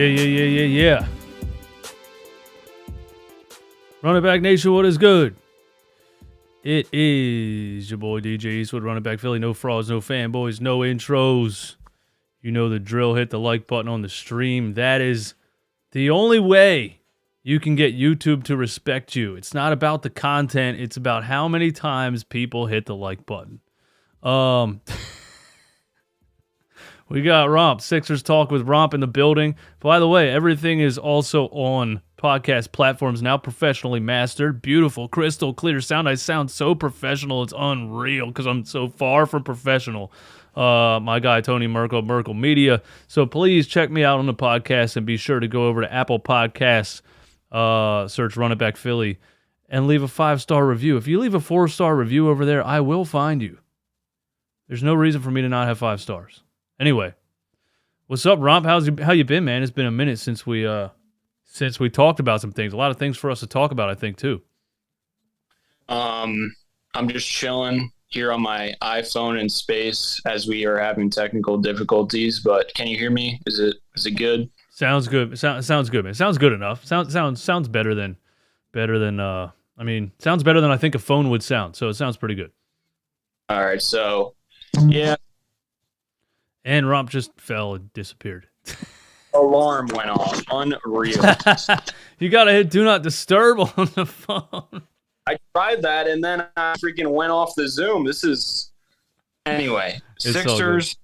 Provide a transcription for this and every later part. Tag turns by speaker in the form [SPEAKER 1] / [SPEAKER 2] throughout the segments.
[SPEAKER 1] Yeah. Running Back Nation, what is good? It is your boy DJ Eastwood, Running Back Philly. No frauds, no fanboys, no intros. You know the drill. Hit the like button on the stream. That is the only way you can get YouTube to respect you. It's not about the content. It's about how many times people hit the like button. We got Romp, Sixers Talk with Romp in the building. By the way, everything is also on podcast platforms now, professionally mastered. Beautiful, crystal clear sound. I sound so professional, it's unreal because I'm so far from professional. My guy, Tony Merkel Media. So please check me out on the podcast and be sure to go over to Apple Podcasts, search Run It Back Philly, and leave a 5-star review. If you leave a 4-star review over there, I will find you. There's no reason for me to not have 5 stars. Anyway, what's up, Romp? How you been, man? It's been a minute since we talked about some things. A lot of things for us to talk about, I think, too.
[SPEAKER 2] I'm just chilling here on my iPhone in space as we are having technical difficulties. But can you hear me? Is it good?
[SPEAKER 1] Sounds good. Sounds good, man. Sounds good enough. Sounds better than. Sounds better than I think a phone would sound. So it sounds pretty good.
[SPEAKER 2] All right. So, yeah.
[SPEAKER 1] And Romp just fell and disappeared.
[SPEAKER 2] Alarm went off. Unreal.
[SPEAKER 1] You gotta hit Do Not Disturb on the phone.
[SPEAKER 2] I tried that, and then I freaking went off the Zoom. Anyway, Sixers,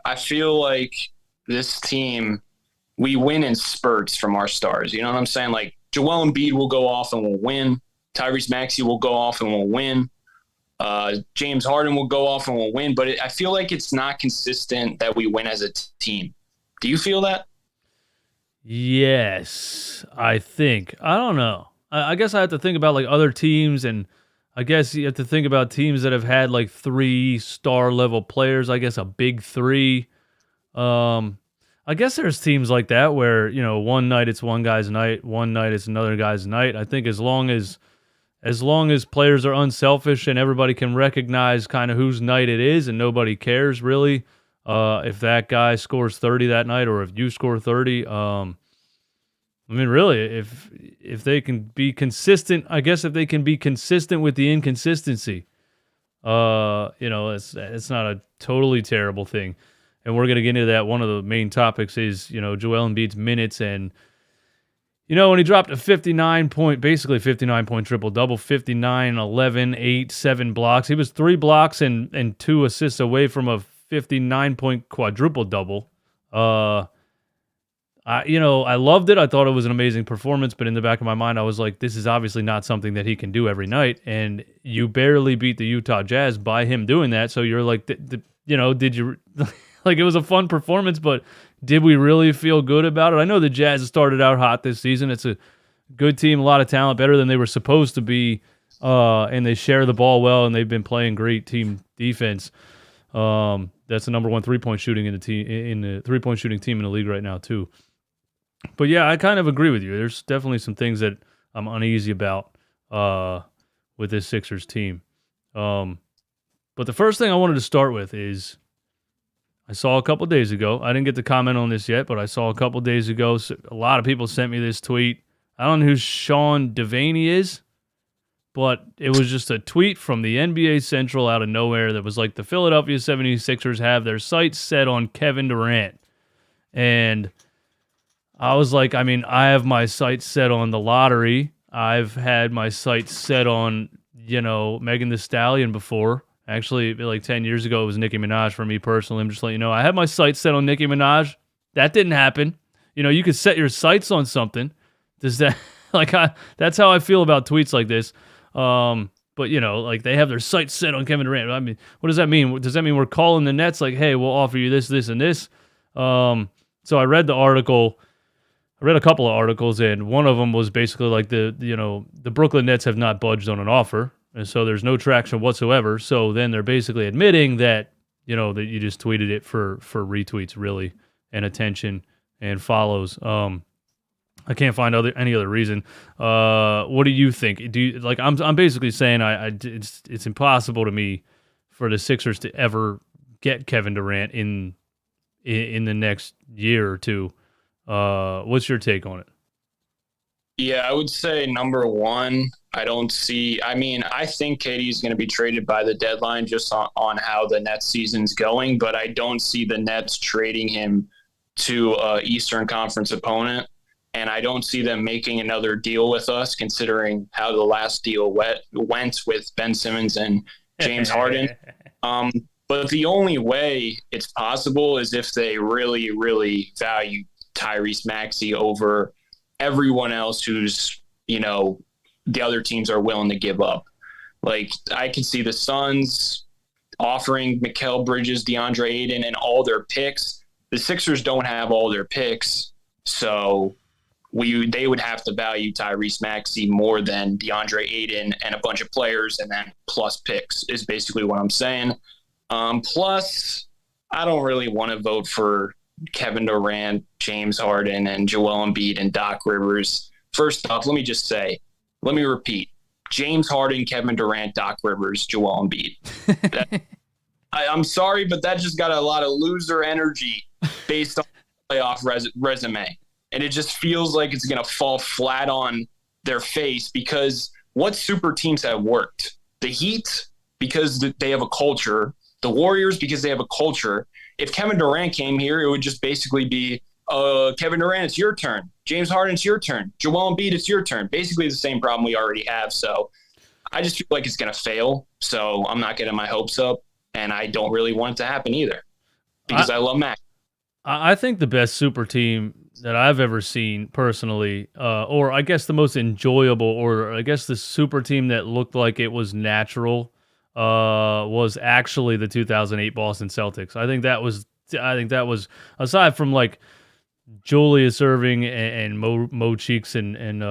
[SPEAKER 2] I feel like this team, we win in spurts from our stars. You know what I'm saying? Like, Joel Embiid will go off and we'll win. Tyrese Maxey will go off and we'll win. James Harden will go off and we'll win, but I feel like it's not consistent that we win as a team. Do you feel that?
[SPEAKER 1] Yes, I think. I don't know. I guess I have to think about like other teams, and I guess you have to think about teams that have had like 3-star level players. I guess a big 3. I guess there's teams like that where, you know, one night it's one guy's night, one night it's another guy's night. I think as long as players are unselfish and everybody can recognize kind of whose night it is and nobody cares really if that guy scores 30 that night or if you score 30. Really, if they can be consistent, I guess if they can be consistent with the inconsistency, it's not a totally terrible thing. And we're going to get into that. One of the main topics is, Joel Embiid's minutes and, when he dropped a 59-point triple-double, 59, 11, 8, 7 blocks. He was 3 blocks and 2 assists away from a 59-point quadruple-double. I loved it. I thought it was an amazing performance, but in the back of my mind, I was like, this is obviously not something that he can do every night, and you barely beat the Utah Jazz by him doing that, so you're like, did you... Like, it was a fun performance, but did we really feel good about it? I know the Jazz started out hot this season. It's a good team, a lot of talent, better than they were supposed to be, and they share the ball well, and they've been playing great team defense. That's the number 1 3-point shooting in the three-point shooting team in the league right now, too. But yeah, I kind of agree with you. There's definitely some things that I'm uneasy about with this Sixers team. But the first thing I wanted to start with is I saw a couple days ago, I didn't get to comment on this yet, but I saw a couple days ago, a lot of people sent me this tweet. I don't know who Sean Devaney is, but it was just a tweet from the NBA Central out of nowhere that was like, the Philadelphia 76ers have their sights set on Kevin Durant. And I was like, I have my sights set on the lottery. I've had my sights set on, Megan Thee Stallion before. Actually, like 10 years ago, it was Nicki Minaj for me personally. I'm just letting you know. I had my sights set on Nicki Minaj. That didn't happen. You could set your sights on something. Does that, that's how I feel about tweets like this. But, they have their sights set on Kevin Durant. What does that mean? Does that mean we're calling the Nets like, hey, we'll offer you this, this, and this? So I read the article. I read a couple of articles, and one of them was basically like the Brooklyn Nets have not budged on an offer. And so there's no traction whatsoever. So then they're basically admitting that, that you just tweeted it for retweets, really, and attention and follows. I can't find any other reason. What do you think? I'm basically saying it's impossible to me for the Sixers to ever get Kevin Durant in in the next year or two. What's your take on it?
[SPEAKER 2] Yeah, I would say number one, I think KD is going to be traded by the deadline just on how the Nets season's going, but I don't see the Nets trading him to Eastern Conference opponent. And I don't see them making another deal with us, considering how the last deal went with Ben Simmons and James Harden. But the only way it's possible is if they really, really value Tyrese Maxey over everyone else who's, the other teams are willing to give up. Like, I can see the Suns offering Mikal Bridges, DeAndre Ayton, and all their picks. The Sixers don't have all their picks, so they would have to value Tyrese Maxey more than DeAndre Ayton and a bunch of players, and then plus picks is basically what I'm saying. Plus, I don't really want to vote for Kevin Durant, James Harden, and Joel Embiid and Doc Rivers. First off, let me repeat. James Harden, Kevin Durant, Doc Rivers, Joel Embiid. I'm sorry, but that just got a lot of loser energy based on playoff resume. And it just feels like it's going to fall flat on their face, because what super teams have worked? The Heat, because they have a culture. The Warriors, because they have a culture. If Kevin Durant came here, it would just basically be, Kevin Durant, it's your turn. James Harden, it's your turn. Joel Embiid, it's your turn. Basically the same problem we already have. So I just feel like it's going to fail. So I'm not getting my hopes up, and I don't really want it to happen either, because I love Mac.
[SPEAKER 1] I think the best super team that I've ever seen personally, or I guess the most enjoyable, or I guess the super team that looked like it was natural, was actually the 2008 Boston Celtics. I think that was aside from like Julius Erving and Mo Cheeks and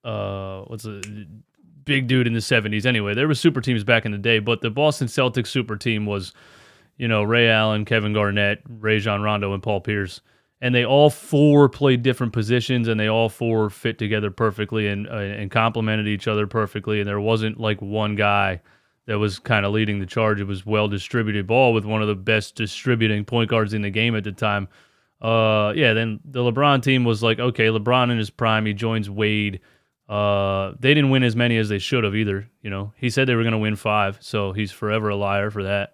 [SPEAKER 1] what's the big dude in the 70s. Anyway, there were super teams back in the day, but the Boston Celtics super team was, Ray Allen, Kevin Garnett, Rajon Rondo, and Paul Pierce. And they all four played different positions, and they all four fit together perfectly and complemented each other perfectly. And there wasn't like one guy that was kind of leading the charge. It was well-distributed ball with one of the best distributing point guards in the game at the time. Then the LeBron team was like, okay, LeBron in his prime, he joins Wade. They didn't win as many as they should have either. He said they were going to win 5, so he's forever a liar for that.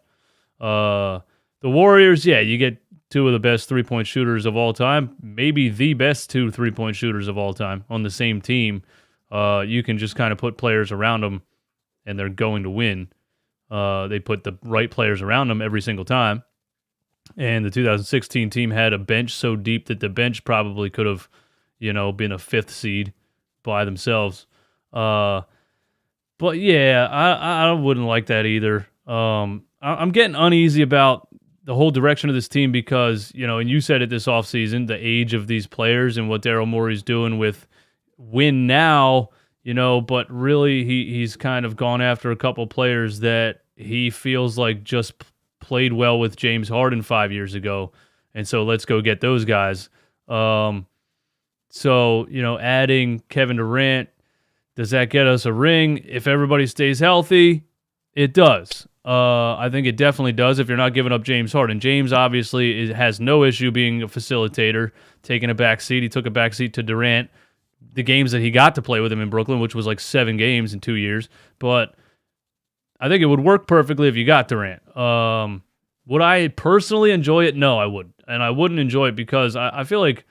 [SPEAKER 1] The Warriors, you get 2 of the best three-point shooters of all time, maybe the best 2 three-point shooters of all time on the same team. You can just kind of put players around them, and they're going to win. They put the right players around them every single time. And the 2016 team had a bench so deep that the bench probably could have, been a 5th seed by themselves. But yeah, I wouldn't like that either. I'm getting uneasy about the whole direction of this team because, and you said it this offseason, the age of these players and what Daryl Morey's doing with win now, but really he's kind of gone after a couple players that he feels like just played well with James Harden 5 years ago. And so let's go get those guys. Adding Kevin Durant, does that get us a ring? If everybody stays healthy, it does. I think it definitely does if you're not giving up James Harden. James obviously has no issue being a facilitator, taking a back seat. He took a back seat to Durant, the games that he got to play with him in Brooklyn, which was like 7 games in 2 years. But I think it would work perfectly if you got Durant. Would I personally enjoy it? No, I wouldn't. And I wouldn't enjoy it because I feel like,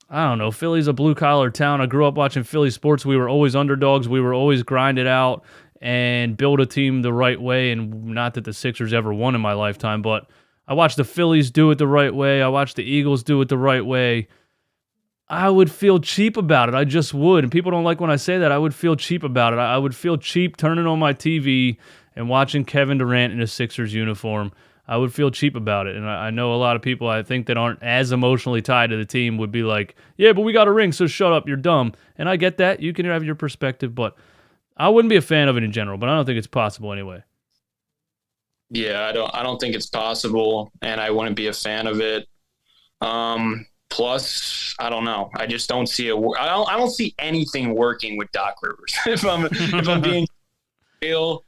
[SPEAKER 1] I don't know, Philly's a blue-collar town. I grew up watching Philly sports. We were always underdogs. We were always grinded out and build a team the right way, and not that the Sixers ever won in my lifetime, but I watched the Phillies do it the right way. I watched the Eagles do it the right way. I would feel cheap about it. I just would. And people don't like when I say that. I would feel cheap about it. I would feel cheap turning on my TV and watching Kevin Durant in a Sixers uniform. I would feel cheap about it. And I know a lot of people I think that aren't as emotionally tied to the team would be like, yeah, but we got a ring, so shut up, you're dumb. And I get that. You can have your perspective, but I wouldn't be a fan of it in general, but I don't think it's possible anyway.
[SPEAKER 2] Yeah, I don't think it's possible, and I wouldn't be a fan of it. Plus, I don't know. I just don't see it. I don't see anything working with Doc Rivers. if I'm being real,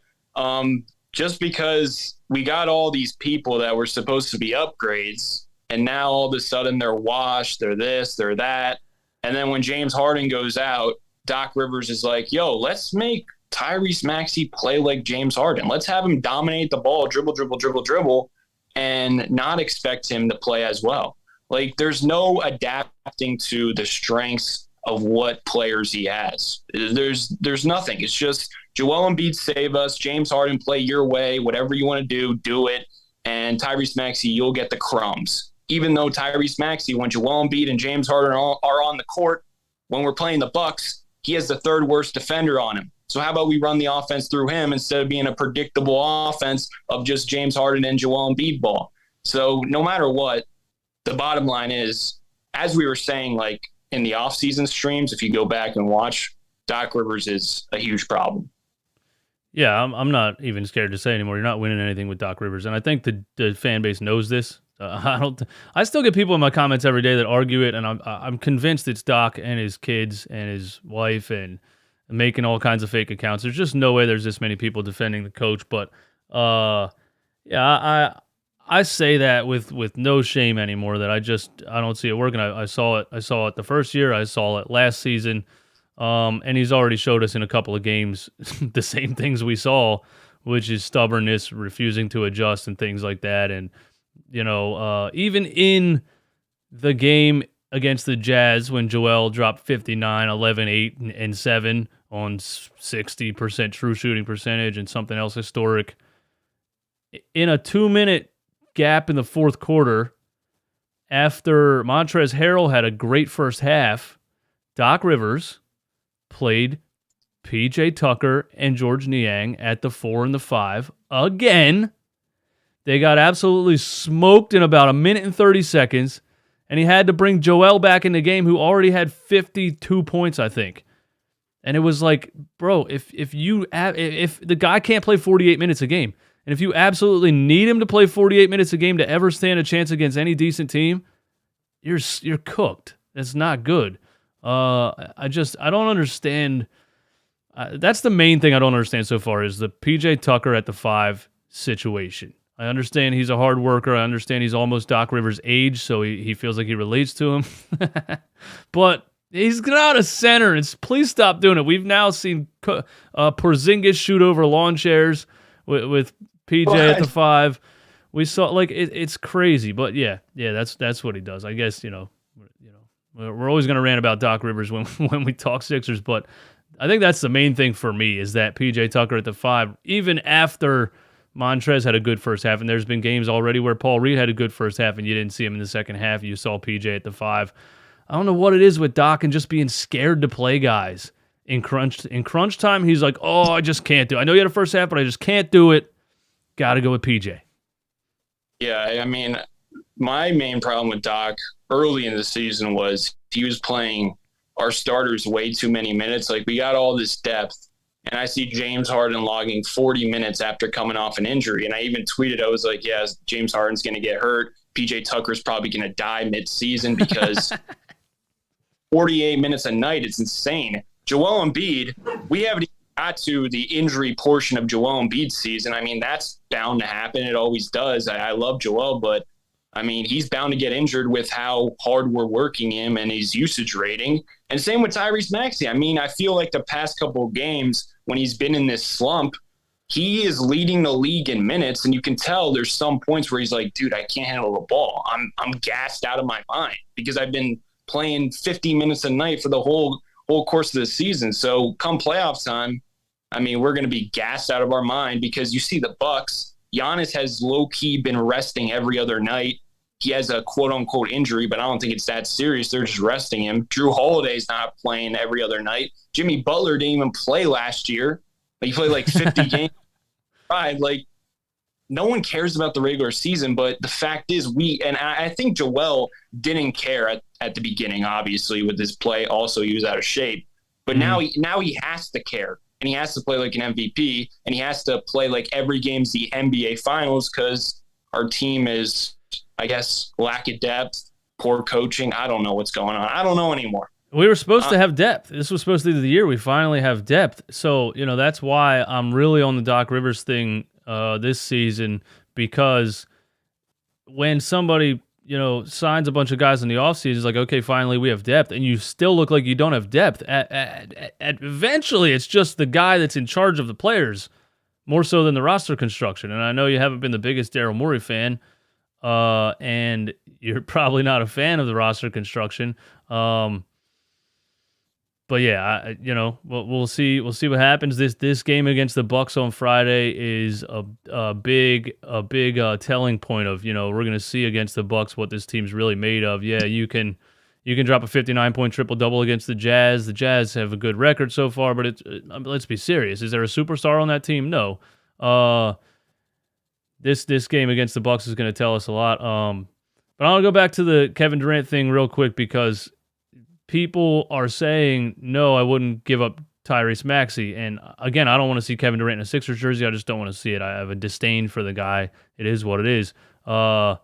[SPEAKER 2] just because we got all these people that were supposed to be upgrades, And now all of a sudden they're washed, they're this, they're that. And then when James Harden goes out, Doc Rivers is like, yo, let's make Tyrese Maxey play like James Harden. Let's have him dominate the ball, dribble, and not expect him to play as well. Like, there's no adapting to the strengths of what players he has. There's nothing. It's just Joel Embiid save us, James Harden play your way, whatever you want to do it, and Tyrese Maxey, you'll get the crumbs. Even though Tyrese Maxey, when Joel Embiid and James Harden are on the court, when we're playing the Bucks, he has the third worst defender on him. So how about we run the offense through him instead of being a predictable offense of just James Harden and Joel Embiid ball? So no matter what, the bottom line is, as we were saying, like in the offseason streams, if you go back and watch, Doc Rivers is a huge problem.
[SPEAKER 1] Yeah, I'm not even scared to say anymore. You're not winning anything with Doc Rivers, and I think the fan base knows this. I still get people in my comments every day that argue it, and I'm convinced it's Doc and his kids and his wife and making all kinds of fake accounts. There's just no way there's this many people defending the coach. But yeah, I say that with no shame anymore. That I don't see it working. I saw it the first year. I saw it last season. And he's already showed us in a couple of games the same things we saw, which is stubbornness, refusing to adjust, and things like that. And even in the game against the Jazz when Joel dropped 59, 11, 8, and 7 on 60% true shooting percentage and something else historic, in a 2-minute gap in the fourth quarter, after Montrezl Harrell had a great first half, Doc Rivers played PJ Tucker and George Niang at the 4 and the 5 again. They got absolutely smoked in about a minute and 30 seconds, and he had to bring Joel back in the game, who already had 52 points, I think. And it was like, bro, if the guy can't play 48 minutes a game, and if you absolutely need him to play 48 minutes a game to ever stand a chance against any decent team, you're cooked. That's not good. I don't understand. That's the main thing I don't understand so far is the PJ Tucker at the 5 situation. I understand he's a hard worker. I understand he's almost Doc Rivers' age, so he feels like he relates to him. But he's not a center. Please stop doing it. We've now seen Porzingis shoot over lawn chairs with PJ at the 5. We saw it's crazy, but yeah, that's what he does. I guess we're always going to rant about Doc Rivers when we talk Sixers, but I think that's the main thing for me is that PJ Tucker at the 5, even after Montrez had a good first half, and there's been games already where Paul Reed had a good first half and you didn't see him in the second half. You saw PJ at the 5. I don't know what it is with Doc and just being scared to play guys in crunch time. He's like, oh, I just can't do it. I know you had a first half, but I just can't do it. Got to go with PJ.
[SPEAKER 2] Yeah, I mean, my main problem with Doc early in the season was he was playing our starters way too many minutes. Like, we got all this depth, and I see James Harden logging 40 minutes after coming off an injury. And I even tweeted, I was like, yeah, James Harden's going to get hurt. PJ Tucker's probably going to die mid-season because 48 minutes a night, it's insane. Joel Embiid, we haven't got to the injury portion of Joel Embiid's season. I mean, that's bound to happen. It always does. I love Joel, but I mean, he's bound to get injured with how hard we're working him and his usage rating. And same with Tyrese Maxey. I mean, I feel like the past couple of games when he's been in this slump, he is leading the league in minutes, and you can tell there's some points where he's like, dude, I can't handle the ball. I'm gassed out of my mind because I've been playing 50 minutes a night for the whole course of the season. So come playoff time, I mean, we're going to be gassed out of our mind because you see the Bucks. Giannis has low-key been resting every other night. He has a quote-unquote injury, but I don't think it's that serious. They're just resting him. Drew Holiday's not playing every other night. Jimmy Butler didn't even play last year. He played like 50 games. Right, like, no one cares about the regular season, but the fact is I think Joel didn't care at the beginning, obviously, with his play. Also, he was out of shape. But now he has to care, and he has to play like an MVP, and he has to play like every game's the NBA Finals because our team is, I guess, lack of depth, poor coaching. I don't know what's going on. I don't know anymore.
[SPEAKER 1] We were supposed to have depth. This was supposed to be the year we finally have depth. So, that's why I'm really on the Doc Rivers thing this season, because when somebody, signs a bunch of guys in the offseason. It's like, okay, finally we have depth, and you still look like you don't have depth. Eventually, it's just the guy that's in charge of the players more so than the roster construction. And I know you haven't been the biggest Daryl Morey fan, and you're probably not a fan of the roster construction. But yeah, we'll see. We'll see what happens. This game against the Bucks on Friday is a big telling point of we're gonna see against the Bucks what this team's really made of. Yeah, you can drop a 59-point triple double against the Jazz. The Jazz have a good record so far, but let's be serious. Is there a superstar on that team? No. This game against the Bucks is gonna tell us a lot. But I'll go back to the Kevin Durant thing real quick because people are saying, no, I wouldn't give up Tyrese Maxey. And again, I don't want to see Kevin Durant in a Sixers jersey. I just don't want to see it. I have a disdain for the guy. It is what it is. But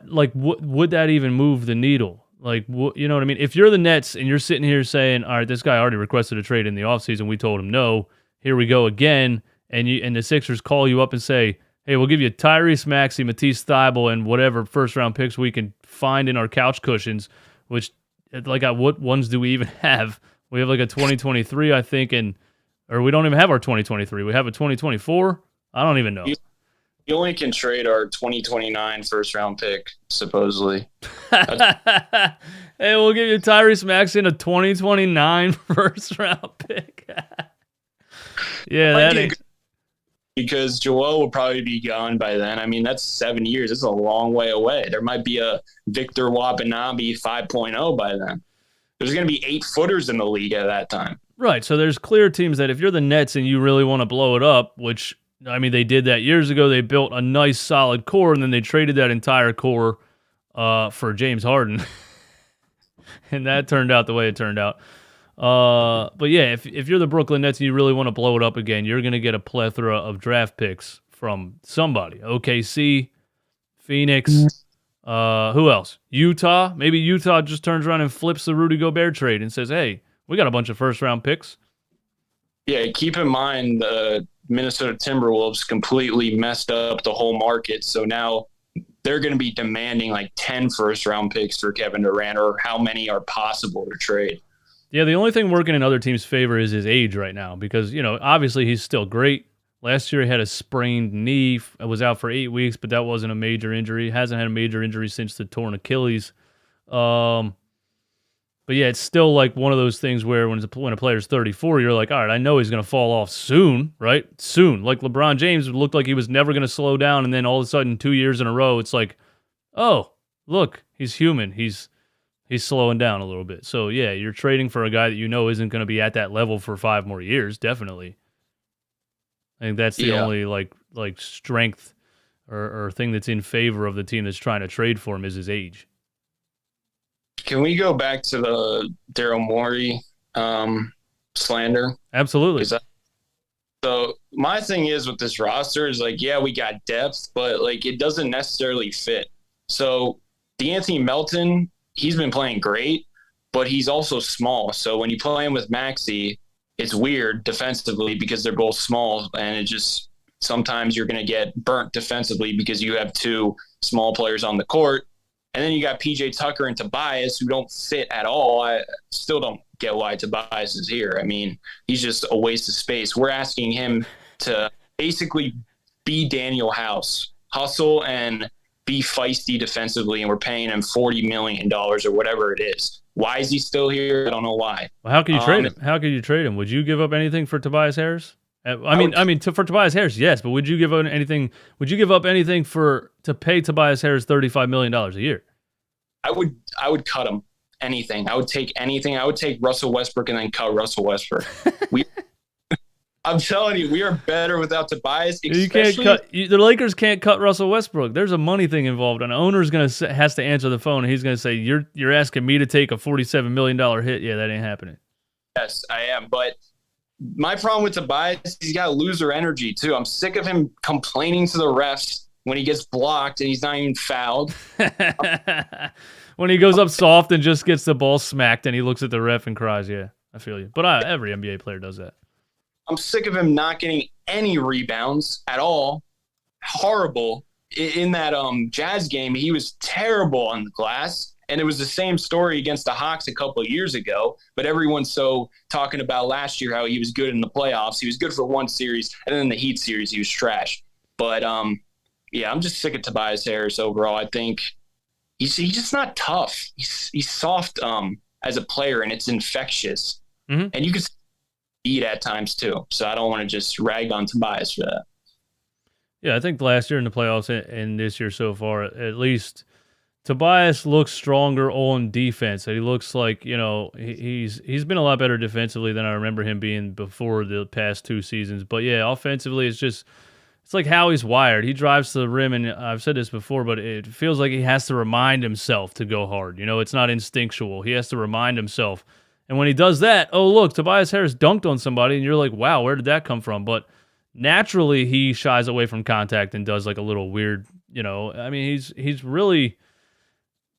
[SPEAKER 1] like, would that even move the needle? Like, you know what I mean? If you're the Nets and you're sitting here saying, all right, this guy already requested a trade in the offseason. We told him no. Here we go again. And the Sixers call you up and say, hey, we'll give you Tyrese Maxey, Matisse Thybulle, and whatever first-round picks we can find in our couch cushions, which, like, what ones do we even have? We have like a 2023, I think, or we don't even have our 2023. We have a 2024. I don't even know.
[SPEAKER 2] You only can trade our 2029 first-round pick, supposedly.
[SPEAKER 1] Hey, we'll give you Tyrese Maxey and a 2029 first-round pick. Yeah, that ain't...
[SPEAKER 2] Because Joel will probably be gone by then. I mean, that's 7 years. It's a long way away. There might be a Victor Wembanyama 5.0 by then. There's going to be 8-footers in the league at that time.
[SPEAKER 1] Right, so there's clear teams that if you're the Nets and you really want to blow it up, which, I mean, they did that years ago. They built a nice, solid core, and then they traded that entire core for James Harden. And that turned out the way it turned out. But yeah, if you're the Brooklyn Nets and you really want to blow it up again, you're going to get a plethora of draft picks from somebody. OKC, Phoenix, who else? Utah. Maybe Utah just turns around and flips the Rudy Gobert trade and says, hey, we got a bunch of first-round picks.
[SPEAKER 2] Yeah, keep in mind the Minnesota Timberwolves completely messed up the whole market, so now they're going to be demanding like 10 first-round picks for Kevin Durant, or how many are possible to trade.
[SPEAKER 1] Yeah, the only thing working in other teams' favor is his age right now because, obviously he's still great. Last year he had a sprained knee. Was out for 8 weeks, but that wasn't a major injury. Hasn't had a major injury since the torn Achilles. But yeah, it's still like one of those things where when a player's 34, you're like, all right, I know he's going to fall off soon, right? Soon. Like LeBron James looked like he was never going to slow down, and then all of a sudden 2 years in a row, it's like, oh, look, he's human. He's slowing down a little bit. So, yeah, you're trading for a guy that isn't going to be at that level for 5 more years, definitely. I think that's the only, like strength or thing that's in favor of the team that's trying to trade for him is his age.
[SPEAKER 2] Can we go back to the Daryl Morey slander?
[SPEAKER 1] Absolutely.
[SPEAKER 2] So my thing is with this roster is like, yeah, we got depth, but like it doesn't necessarily fit. So DeAnthony Melton, he's been playing great, but he's also small. So when you play him with Maxey, it's weird defensively because they're both small, and it just sometimes you're going to get burnt defensively because you have 2 small players on the court. And then you got PJ Tucker and Tobias who don't fit at all. I still don't get why Tobias is here. I mean, he's just a waste of space. We're asking him to basically be Daniel House, hustle and be feisty defensively, and we're paying him $40 million or whatever it is. Why is he still here? I don't know why.
[SPEAKER 1] Well, how can you trade him? How could you trade him? Would you give up anything for Tobias Harris? For Tobias Harris, yes, but would you give up anything? Would you give up anything to pay Tobias Harris $35 million a year?
[SPEAKER 2] I would cut him. Anything. I would take anything. I would take Russell Westbrook and then cut Russell Westbrook. I'm telling you, we are better without Tobias.
[SPEAKER 1] You can't cut. The Lakers can't cut Russell Westbrook. There's a money thing involved. An owner's has to answer the phone, and he's gonna say, "You're asking me to take a $47 million hit." Yeah, that ain't happening.
[SPEAKER 2] Yes, I am. But my problem with Tobias, he's got loser energy too. I'm sick of him complaining to the refs when he gets blocked and he's not even fouled.
[SPEAKER 1] When he goes up soft and just gets the ball smacked, and he looks at the ref and cries. Yeah, I feel you. But every NBA player does that.
[SPEAKER 2] I'm sick of him not getting any rebounds at all. Horrible. in that Jazz game, he was terrible on the glass. And it was the same story against the Hawks a couple of years ago. But everyone's so talking about last year how he was good in the playoffs. He was good for one series, and then in the Heat series, he was trash. But yeah, I'm just sick of Tobias Harris overall. I think he's just not tough. He's soft as a player, and it's infectious.
[SPEAKER 1] Mm-hmm.
[SPEAKER 2] And you can beat at times too. So I don't want to just rag on Tobias for that.
[SPEAKER 1] Yeah, I think last year in the playoffs and this year so far, at least Tobias looks stronger on defense. He looks like, you know, he's been a lot better defensively than I remember him being before the past 2 seasons. But yeah, offensively, it's like how he's wired. He drives to the rim, and I've said this before, but it feels like he has to remind himself to go hard. You know, it's not instinctual. He has to remind himself. And when he does that, oh, look, Tobias Harris dunked on somebody, and you're like, wow, where did that come from? But naturally, he shies away from contact and does like a little weird, you know, I mean, he's really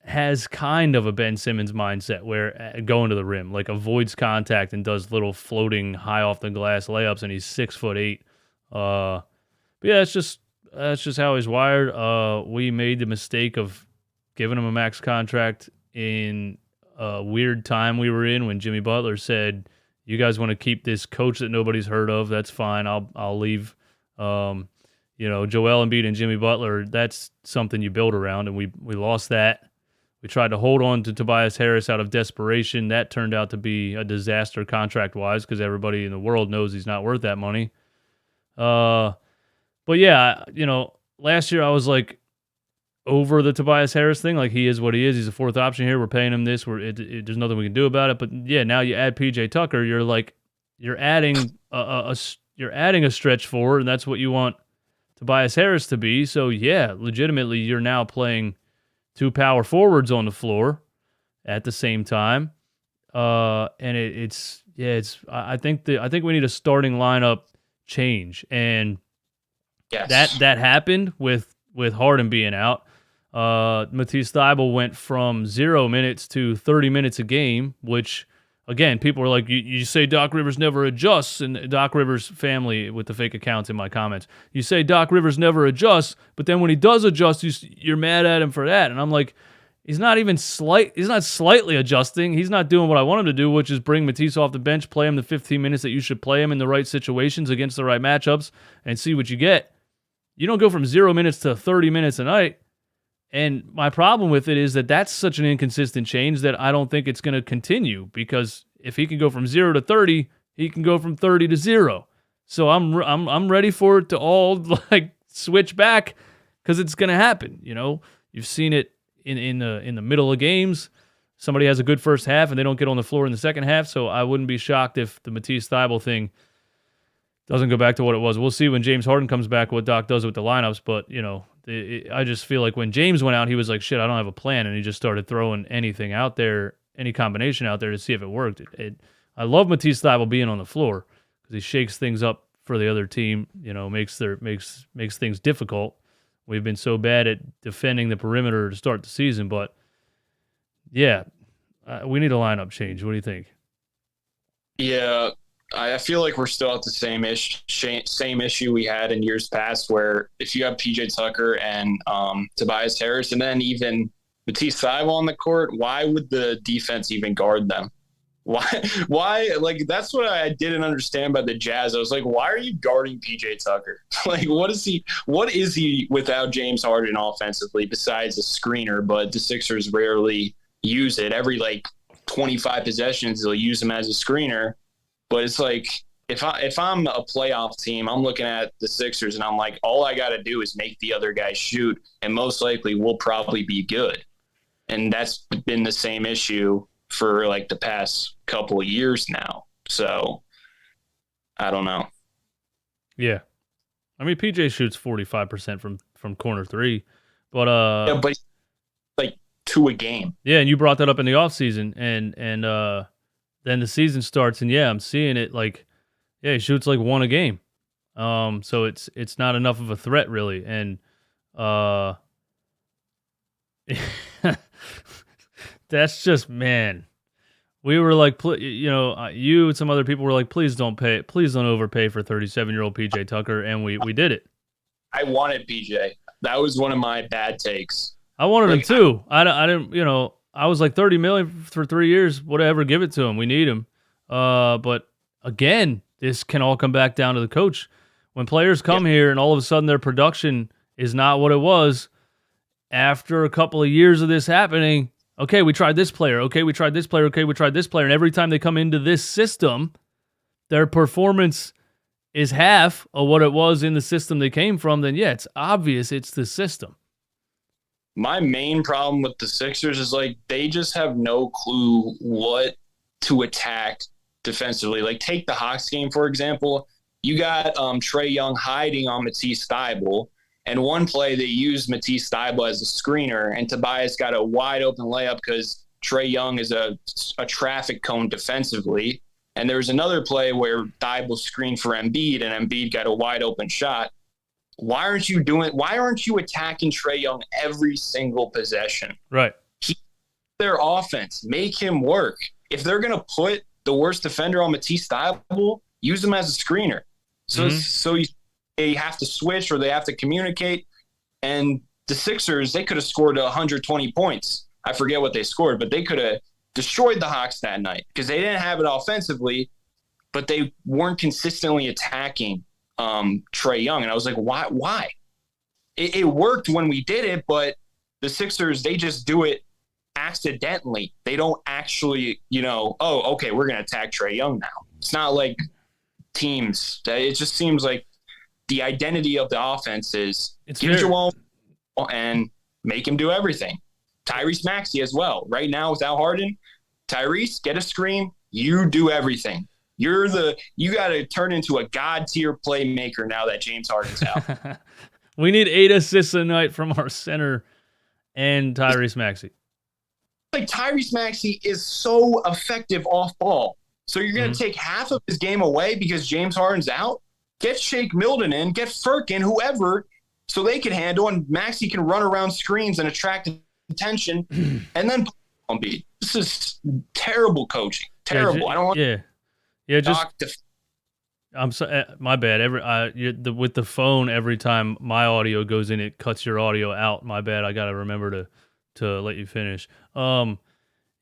[SPEAKER 1] has kind of a Ben Simmons mindset where going to the rim, like avoids contact and does little floating high off the glass layups, and he's 6'8". But yeah, that's just how he's wired. We made the mistake of giving him a max contract in a weird time we were in when Jimmy Butler said, "You guys want to keep this coach that nobody's heard of? That's fine. I'll leave." You know, Joel Embiid and Jimmy Butler, that's something you build around, and we lost that. We tried to hold on to Tobias Harris out of desperation. That turned out to be a disaster contract-wise because everybody in the world knows he's not worth that money. But yeah, you know, last year I was like over the Tobias Harris thing. Like, he is what he is. He's a fourth option here. We're paying him this. There's nothing we can do about it. But yeah, now you add PJ Tucker. You're like, you're adding a stretch forward, and that's what you want Tobias Harris to be. So yeah, legitimately, you're now playing 2 power forwards on the floor at the same time. And I think we need a starting lineup change. And
[SPEAKER 2] yes,
[SPEAKER 1] that happened with Harden being out. Matisse Thybulle went from 0 minutes to 30 minutes a game, which again, people were like, you say Doc Rivers never adjusts, and Doc Rivers family with the fake accounts in my comments. You say Doc Rivers never adjusts, but then when he does adjust, you're mad at him for that. And I'm like, he's not slightly adjusting. He's not doing what I want him to do, which is bring Matisse off the bench, play him the 15 minutes that you should play him in the right situations against the right matchups, and see what you get. You don't go from 0 minutes to 30 minutes a night. And my problem with it is that that's such an inconsistent change that I don't think it's going to continue, because if he can go from 0 to 30, he can go from 30 to 0. So I'm ready for it to all like switch back, because it's going to happen. You know, you've seen it in the middle of games. Somebody has a good first half and they don't get on the floor in the second half. So I wouldn't be shocked if the Matisse Thybulle thing doesn't go back to what it was. We'll see when James Harden comes back what Doc does with the lineups, but you know, I just feel like when James went out, he was like, shit, I don't have a plan. And he just started throwing anything out there, any combination out there to see if it worked. I love Matisse Thybulle being on the floor because he shakes things up for the other team, you know, makes things difficult. We've been so bad at defending the perimeter to start the season, but yeah, we need a lineup change. What do you think?
[SPEAKER 2] Yeah, I feel like we're still at the same issue we had in years past, where if you have PJ Tucker and Tobias Harris, and then even Matisse Thybulle on the court, why would the defense even guard them? Why? Like, that's what I didn't understand about the Jazz. I was like, why are you guarding PJ Tucker? Like, what is he without James Harden offensively besides a screener? But the Sixers rarely use it. Every like 25 possessions, they'll use him as a screener. But it's like, if I'm a playoff team, I'm looking at the Sixers and I'm like, all I got to do is make the other guy shoot, and most likely we'll probably be good. And that's been the same issue for like the past couple of years now. So I don't know.
[SPEAKER 1] Yeah. I mean, PJ shoots 45% from corner three, but
[SPEAKER 2] yeah, but like 2 a game.
[SPEAKER 1] Yeah, and you brought that up in the offseason, and then the season starts, and yeah, I'm seeing it like, yeah, he shoots like 1 a game. So it's not enough of a threat really, and that's just, man. We were like, you know, you and some other people were like, please don't overpay for 37-year-old PJ Tucker, and we did it.
[SPEAKER 2] I wanted PJ. That was one of my bad takes.
[SPEAKER 1] I wanted him too. I didn't, I was like $30 million for 3 years, whatever, give it to him. We need him. But again, this can all come back down to the coach. When players come here and all of a sudden their production is not what it was after a couple of years of this happening, okay, we tried this player. Okay, we tried this player. Okay, we tried this player. And every time they come into this system, their performance is half of what it was in the system they came from, then yeah, it's obvious it's the system.
[SPEAKER 2] My main problem with the Sixers is like they just have no clue what to attack defensively. Like take the Hawks game, for example. You got Trae Young hiding on Matisse Thybulle, and one play they used Matisse Thybulle as a screener, and Tobias got a wide open layup because Trae Young is a traffic cone defensively. And there was another play where Thybulle screened for Embiid, and Embiid got a wide open shot. Why aren't you attacking Trae Young every single possession?
[SPEAKER 1] Right.
[SPEAKER 2] Their offense, make him work. If they're going to put the worst defender on Matisse Thybulle, use him as a screener. So they have to switch or they have to communicate. And the Sixers, they could have scored 120 points. I forget what they scored, but they could have destroyed the Hawks that night because they didn't have it offensively, but they weren't consistently attacking Trae Young. And I was like, why? It worked when we did it, but the Sixers, they just do it accidentally. They don't actually, okay, we're going to attack Trae Young now. It's not like teams. It just seems like the identity of the offense is give Joel and make him do everything. Tyrese Maxey as well. Right now, without Harden, Tyrese, get a screen. You do everything. You got to turn into a god tier playmaker now that James Harden's out.
[SPEAKER 1] We need 8 assists a night from our center and Tyrese Maxey.
[SPEAKER 2] Like Tyrese Maxey is so effective off ball. So you're going to take half of his game away because James Harden's out? Get Shake Milton in, get Furk in, whoever, so they can handle, and Maxey can run around screens and attract attention, and then Embiid. This is terrible coaching. Terrible. I don't want
[SPEAKER 1] I'm so, my bad. With the phone, every time my audio goes in, it cuts your audio out. My bad. I got to remember to let you finish.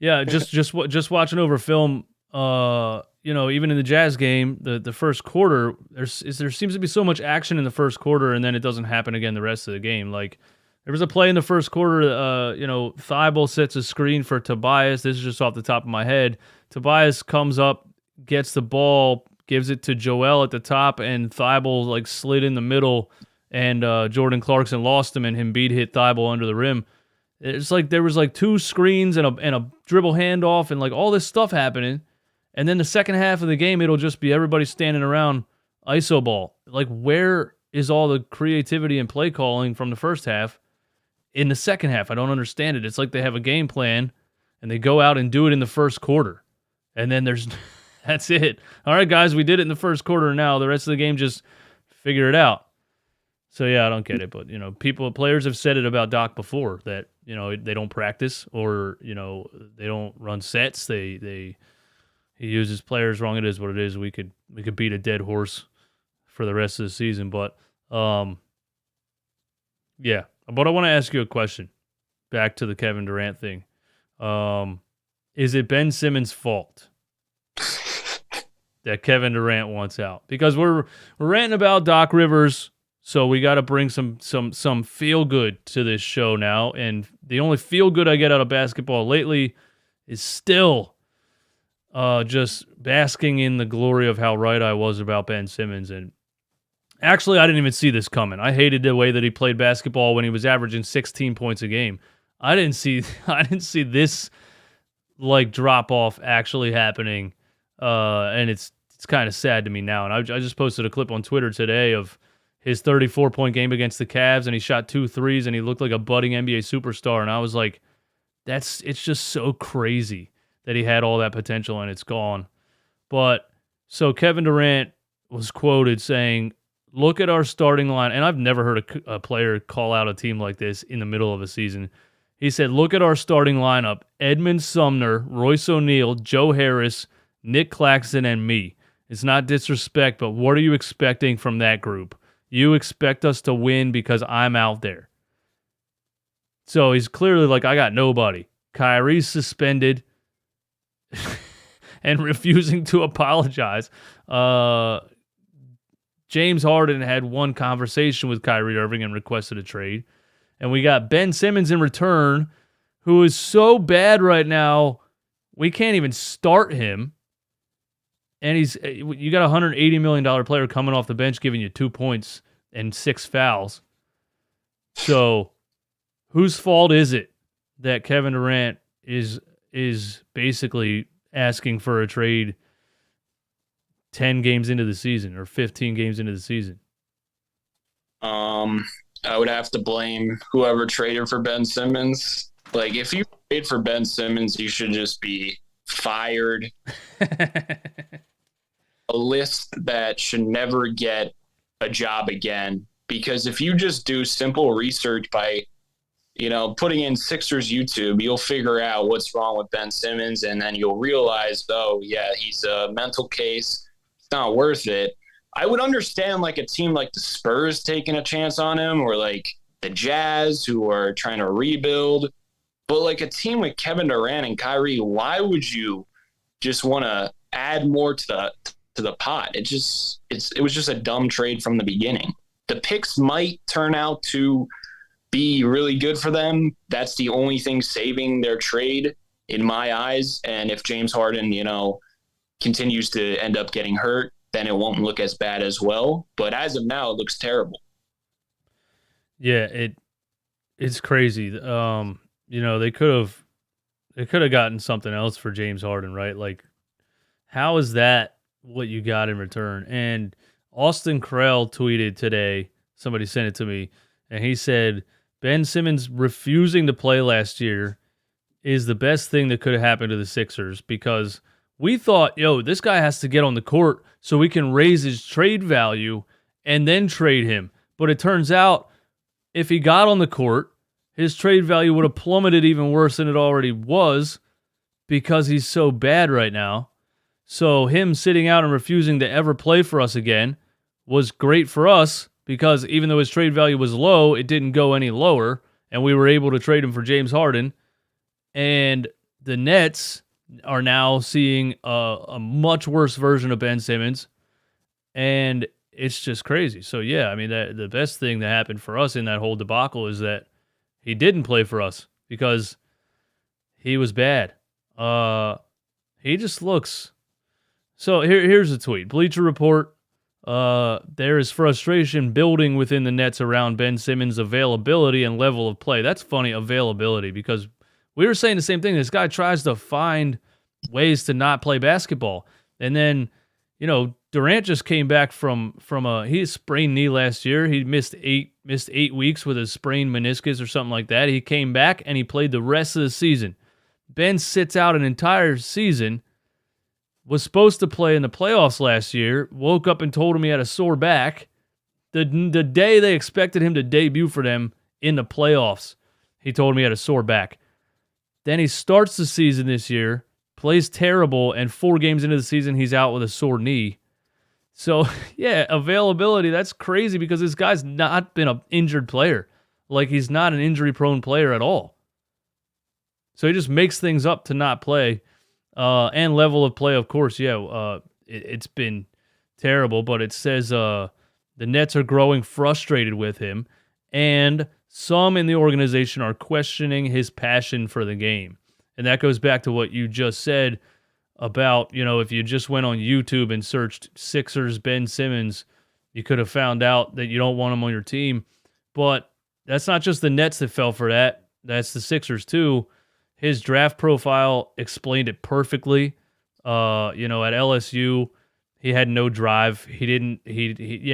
[SPEAKER 1] Just watching over film, even in the Jazz game, the first quarter, there seems to be so much action in the first quarter, and then it doesn't happen again the rest of the game. Like, there was a play in the first quarter, Thybulle sets a screen for Tobias. This is just off the top of my head. Tobias comes up, gets the ball, gives it to Joel at the top, and Thybulle slid in the middle, and Jordan Clarkson lost him, and Embiid hit Thybulle under the rim. It's like there was 2 screens and a dribble handoff and all this stuff happening. And then the second half of the game, it'll just be everybody standing around iso ball. Where is all the creativity and play calling from the first half in the second half? I don't understand it. It's like they have a game plan and they go out and do it in the first quarter. And then that's it. All right, guys, we did it in the first quarter now. The rest of the game, just figure it out. So, yeah, I don't get it. But, players have said it about Doc before that, they don't practice or, they don't run sets. He uses players wrong. It is what it is. We could beat a dead horse for the rest of the season. But, yeah. But I want to ask you a question. Back to the Kevin Durant thing. Is it Ben Simmons' fault that Kevin Durant wants out? Because we're ranting about Doc Rivers, so we got to bring some feel good to this show now. And the only feel good I get out of basketball lately is still just basking in the glory of how right I was about Ben Simmons. And actually, I didn't even see this coming. I hated the way that he played basketball when he was averaging 16 points a game. I didn't see this drop off actually happening, and it's kind of sad to me now. And I just posted a clip on Twitter today of his 34-point game against the Cavs, and he shot 2 threes, and he looked like a budding NBA superstar. And I was like, it's just so crazy that he had all that potential and it's gone. But so Kevin Durant was quoted saying, "Look at our starting line." And I've never heard a player call out a team like this in the middle of a season. He said, "Look at our starting lineup: Edmund Sumner, Royce O'Neal, Joe Harris, Nick Claxton, and me. It's not disrespect, but what are you expecting from that group? You expect us to win because I'm out there. So he's clearly like, I got nobody. Kyrie's suspended and refusing to apologize. James Harden had one conversation with Kyrie Irving and requested a trade. And we got Ben Simmons in return, who is so bad right now, we can't even start him. And you got a $180 million player coming off the bench giving you 2 points and 6 fouls. So whose fault is it that Kevin Durant is basically asking for a trade 10 games into the season or 15 games into the season?
[SPEAKER 2] I would have to blame whoever traded for Ben Simmons. Like, if you trade for Ben Simmons, you should just be fired. A list that should never get a job again. Because if you just do simple research by, putting in Sixers YouTube, you'll figure out what's wrong with Ben Simmons, and then you'll realize, oh, yeah, he's a mental case. It's not worth it. I would understand like a team like the Spurs taking a chance on him, or like the Jazz who are trying to rebuild. But like a team with Kevin Durant and Kyrie, why would you just want to add more to the pot? It was just a dumb trade from the beginning. The picks might turn out to be really good for them. That's the only thing saving their trade in my eyes. And if James Harden, continues to end up getting hurt, then it won't look as bad as well. But as of now, it looks terrible.
[SPEAKER 1] Yeah, it's crazy. They could have gotten something else for James Harden, right? Like, how is that what you got in return? And Austin Krell tweeted today, somebody sent it to me, and he said, Ben Simmons refusing to play last year is the best thing that could have happened to the Sixers, because we thought, this guy has to get on the court so we can raise his trade value and then trade him. But it turns out if he got on the court, his trade value would have plummeted even worse than it already was because he's so bad right now. So him sitting out and refusing to ever play for us again was great for us, because even though his trade value was low, it didn't go any lower, and we were able to trade him for James Harden. And the Nets are now seeing a much worse version of Ben Simmons, and it's just crazy. So, yeah, I mean, the best thing that happened for us in that whole debacle is that he didn't play for us because he was bad. He just looks... So here's a tweet. Bleacher Report, there is frustration building within the Nets around Ben Simmons' availability and level of play. That's funny, availability, because we were saying the same thing. This guy tries to find ways to not play basketball. And then, Durant just came back from he sprained knee last year. He missed 8 weeks with a sprained meniscus or something like that. He came back and he played the rest of the season. Ben sits out an entire season, was supposed to play in the playoffs last year, woke up and told him he had a sore back. The day they expected him to debut for them in the playoffs, he told him he had a sore back. Then he starts the season this year, plays terrible, and 4 games into the season, he's out with a sore knee. So, yeah, availability, that's crazy because this guy's not been an injured player. Like, he's not an injury-prone player at all. So he just makes things up to not play. And level of play, of course, yeah, it's been terrible, but it says the Nets are growing frustrated with him, and some in the organization are questioning his passion for the game. And that goes back to what you just said about, if you just went on YouTube and searched Sixers Ben Simmons, you could have found out that you don't want him on your team. But that's not just the Nets that fell for that. That's the Sixers too. His draft profile explained it perfectly. At LSU, he had no drive. He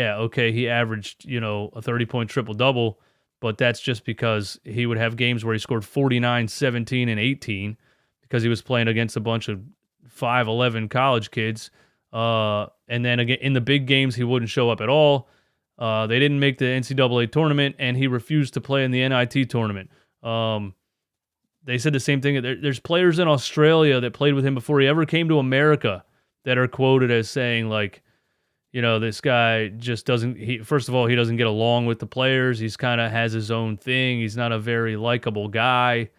[SPEAKER 1] averaged, a 30-point triple-double, but that's just because he would have games where he scored 49, 17, and 18 because he was playing against a bunch of 5'11" college kids. And then again, in the big games, he wouldn't show up at all. They didn't make the NCAA tournament, and he refused to play in the NIT tournament. They said the same thing. There's players in Australia that played with him before he ever came to America that are quoted as saying, like, This guy just doesn't, first of all, he doesn't get along with the players. He's kind of has his own thing. He's not a very likable guy.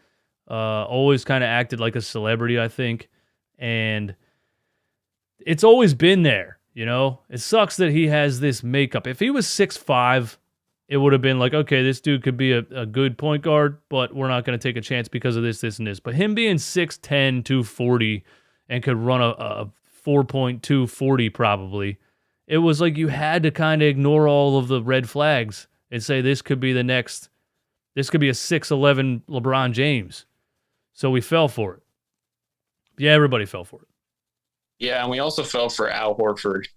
[SPEAKER 1] Always kind of acted like a celebrity, I think. And it's always been there, It sucks that he has this makeup. If he was 6'5", it would have been like, okay, this dude could be a good point guard, but we're not going to take a chance because of this, and this. But him being 6'10", 240, and could run a 4.2 40 probably, it was like you had to kind of ignore all of the red flags and say this could be a 6'11" LeBron James. So we fell for it. Yeah, everybody fell for it.
[SPEAKER 2] Yeah, and we also fell for Al Horford.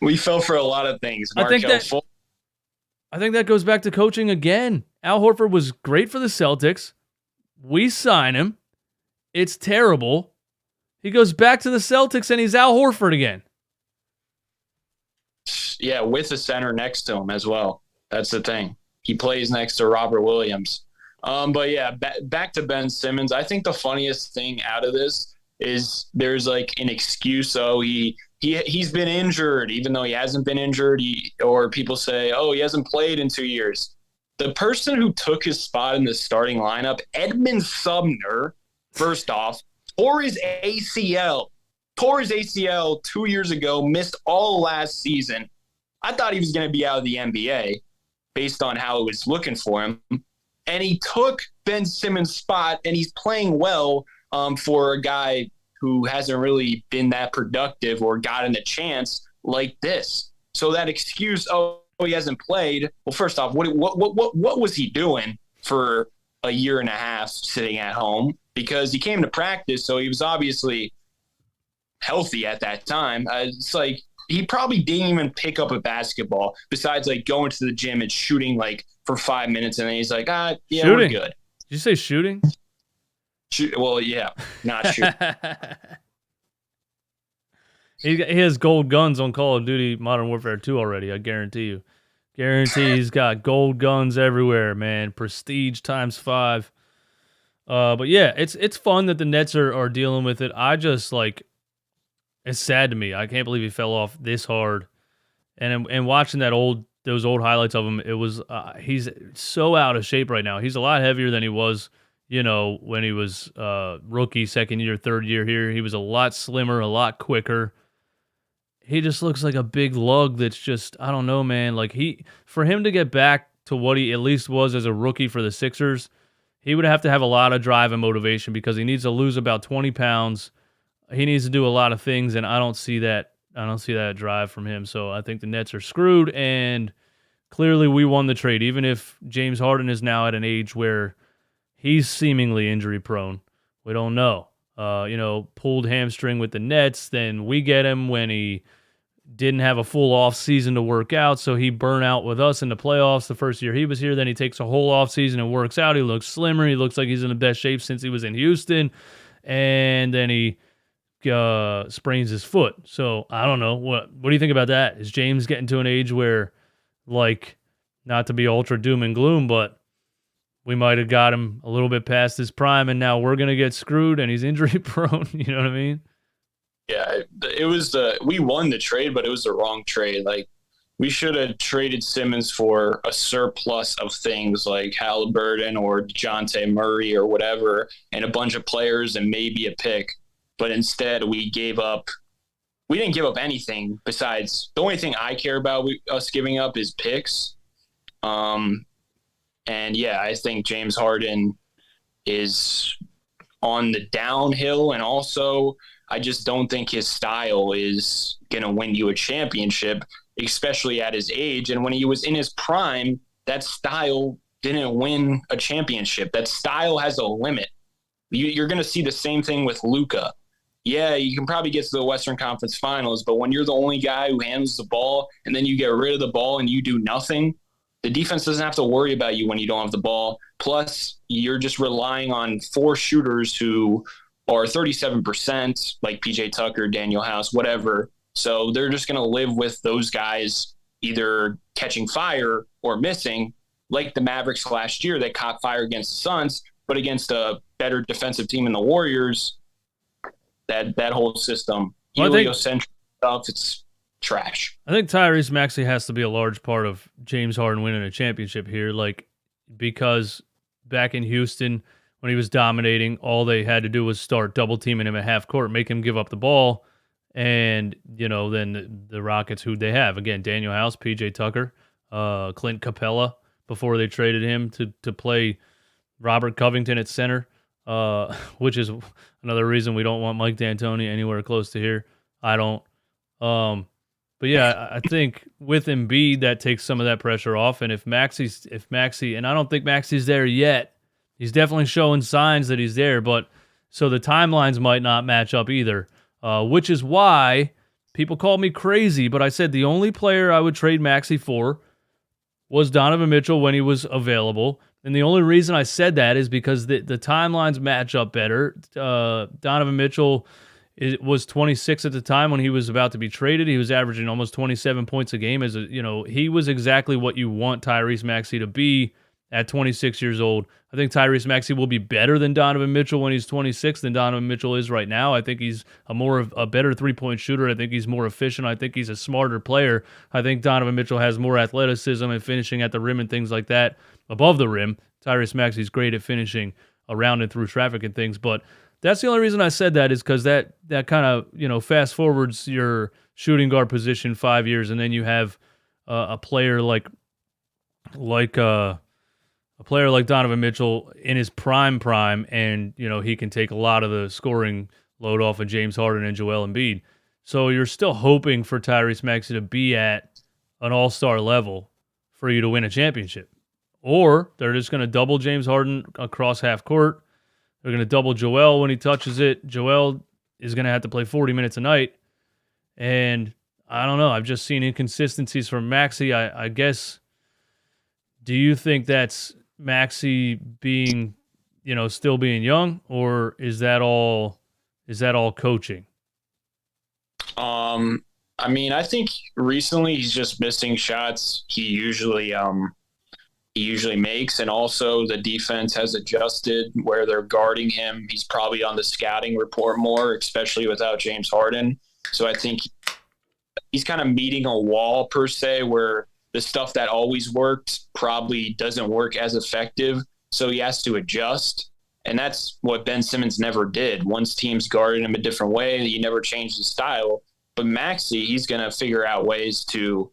[SPEAKER 2] We fell for a lot of things.
[SPEAKER 1] I think that goes back to coaching again. Al Horford was great for the Celtics. We sign him. It's terrible. He goes back to the Celtics and he's Al Horford again.
[SPEAKER 2] Yeah, with a center next to him as well. That's the thing. He plays next to Robert Williams. But yeah, back to Ben Simmons. I think the funniest thing out of this is there's like an excuse. So he's been injured, even though he hasn't been injured. Or people say, oh, he hasn't played in 2 years. The person who took his spot in the starting lineup, Edmund Sumner, first off, tore his ACL 2 years ago, missed all last season. I thought he was going to be out of the NBA based on how it was looking for him. And he took Ben Simmons' spot, and he's playing well for a guy who hasn't really been that productive or gotten a chance like this. So that excuse, oh, he hasn't played. Well, first off, what was he doing for a year and a half sitting at home? Because he came to practice, so he was obviously healthy at that time. It's like he probably didn't even pick up a basketball besides like going to the gym and shooting like for 5 minutes, and then he's like, yeah, shooting. We're good.
[SPEAKER 1] Did you say shooting?
[SPEAKER 2] Well, yeah, not shooting.
[SPEAKER 1] He has gold guns on Call of Duty Modern Warfare 2 already, I guarantee you. He's got gold guns everywhere, man. Prestige times 5. But yeah, it's fun that the Nets are dealing with it. I just it's sad to me. I can't believe he fell off this hard. And watching those old highlights of him, it was he's so out of shape right now. He's a lot heavier than he was, when he was rookie, second year, third year here. He was a lot slimmer, a lot quicker. He just looks like a big lug that's just, I don't know, man. For him to get back to what he at least was as a rookie for the Sixers, he would have to have a lot of drive and motivation because he needs to lose about 20 pounds. He needs to do a lot of things, and I don't see that drive from him. So I think the Nets are screwed, and clearly we won the trade, even if James Harden is now at an age where he's seemingly injury prone. We don't know. Pulled hamstring with the Nets, then we get him when he didn't have a full off season to work out, so he burned out with us in the playoffs the first year he was here. Then he takes a whole off season and works out. He looks slimmer. He looks like he's in the best shape since he was in Houston, and then he sprains his foot. So I don't know. What do you think about that? Is James getting to an age where, not to be ultra doom and gloom, but we might have got him a little bit past his prime, and now we're gonna get screwed, and he's injury prone? You know what I mean?
[SPEAKER 2] Yeah, it was we won the trade, but it was the wrong trade. We should have traded Simmons for a surplus of things like Halliburton or DeJounte Murray or whatever, and a bunch of players and maybe a pick. But instead, we didn't give up anything besides the only thing I care about us giving up is picks. And yeah, I think James Harden is on the downhill, and also I just don't think his style is going to win you a championship, especially at his age. And when he was in his prime, that style didn't win a championship. That style has a limit. You're going to see the same thing with Luka. Yeah, you can probably get to the Western Conference Finals, but when you're the only guy who handles the ball and then you get rid of the ball and you do nothing, the defense doesn't have to worry about you when you don't have the ball. Plus, you're just relying on 4 shooters who are 37%, like PJ Tucker, Daniel House, whatever. So they're just going to live with those guys either catching fire or missing, like the Mavericks last year that caught fire against the Suns, but against a better defensive team in the Warriors, that whole system, heliocentric stuff, it's trash.
[SPEAKER 1] I think Tyrese Maxey has to be a large part of James Harden winning a championship here, because back in Houston when he was dominating, all they had to do was start double teaming him at half court, make him give up the ball, and then the Rockets, who they have again, Daniel House, PJ Tucker, Clint Capella before they traded him to play Robert Covington at center, which is another reason we don't want Mike D'Antoni anywhere close to here. I don't. But yeah, I think with Embiid, that takes some of that pressure off. And if Maxey, and I don't think Maxey's there yet, he's definitely showing signs that he's there. But so the timelines might not match up either, which is why people called me crazy. But I said the only player I would trade Maxey for was Donovan Mitchell when he was available. And the only reason I said that is because the timelines match up better. Donovan Mitchell was 26 at the time when he was about to be traded. He was averaging almost 27 points a game. He was exactly what you want Tyrese Maxey to be at 26 years old. I think Tyrese Maxey will be better than Donovan Mitchell when he's 26 than Donovan Mitchell is right now. I think he's a better three-point shooter. I think he's more efficient. I think he's a smarter player. I think Donovan Mitchell has more athleticism and finishing at the rim and things like that above the rim. Tyrese Maxey's great at finishing around and through traffic and things, but that's the only reason I said that is because that kind of fast forwards your shooting guard position 5 years, and then you have a player like Donovan Mitchell in his prime, and he can take a lot of the scoring load off of James Harden and Joel Embiid. So you're still hoping for Tyrese Maxey to be at an all-star level for you to win a championship, or they're just going to double James Harden across half court. They're going to double Joel when he touches it. Joel is going to have to play 40 minutes a night. And I don't know. I've just seen inconsistencies from Maxey. I guess, do you think that's Maxey being, still being young, or is that all coaching?
[SPEAKER 2] I think recently he's just missing shots he usually makes, and also the defense has adjusted where they're guarding him. He's probably on the scouting report more, especially without James Harden. So I think he's kind of meeting a wall per se, where the stuff that always worked probably doesn't work as effective. So he has to adjust. And that's what Ben Simmons never did. Once teams guarded him a different way, he never changed his style. But Maxey, he's going to figure out ways to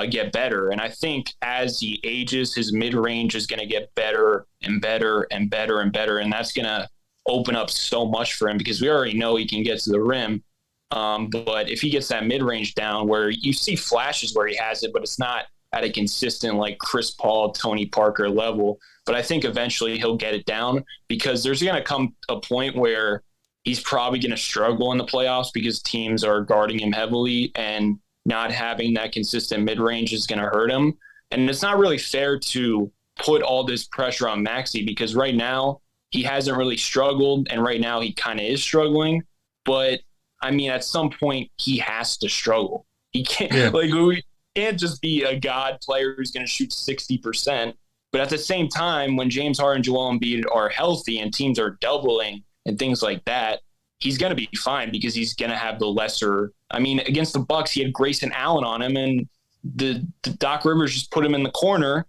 [SPEAKER 2] get better. And I think as he ages, his mid-range is going to get better and better and better and better. And that's going to open up so much for him, because we already know he can get to the rim. But if he gets that mid-range down, where you see flashes where he has it, but it's not at a consistent like Chris Paul, Tony Parker level. But I think eventually he'll get it down, because there's going to come a point where he's probably going to struggle in the playoffs because teams are guarding him heavily, and not having that consistent mid-range is going to hurt him. And it's not really fair to put all this pressure on Maxey, because right now he hasn't really struggled, and right now he kind of is struggling. But at some point he has to struggle. He can't we can't just be a god player who's going to shoot 60%. But at the same time, when James Harden and Joel Embiid are healthy and teams are doubling and things like that, he's going to be fine, because he's going to have the lesser. Against the Bucks, he had Grayson Allen on him, and the Doc Rivers just put him in the corner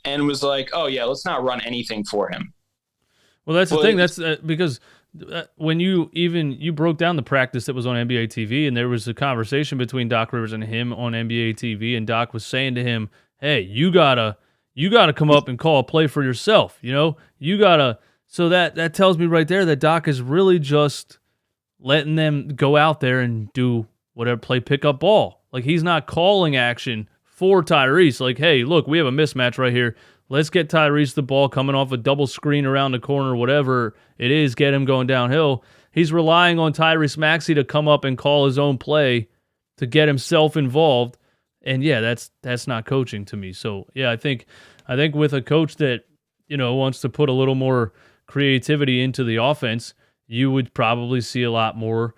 [SPEAKER 2] and was like, "Oh yeah, let's not run anything for him."
[SPEAKER 1] Well, that's the thing. That's because when you broke down the practice that was on NBA TV, and there was a conversation between Doc Rivers and him on NBA TV, and Doc was saying to him, "Hey, you gotta come up and call a play for yourself. You gotta." So that tells me right there that Doc is really just letting them go out there and do whatever, play pickup ball. Like, he's not calling action for Tyrese. Like, hey, look, we have a mismatch right here. Let's get Tyrese the ball coming off a double screen around the corner, whatever it is, get him going downhill. He's relying on Tyrese Maxey to come up and call his own play to get himself involved. And yeah, that's not coaching to me. So yeah, I think with a coach that, wants to put a little more creativity into the offense, you would probably see a lot more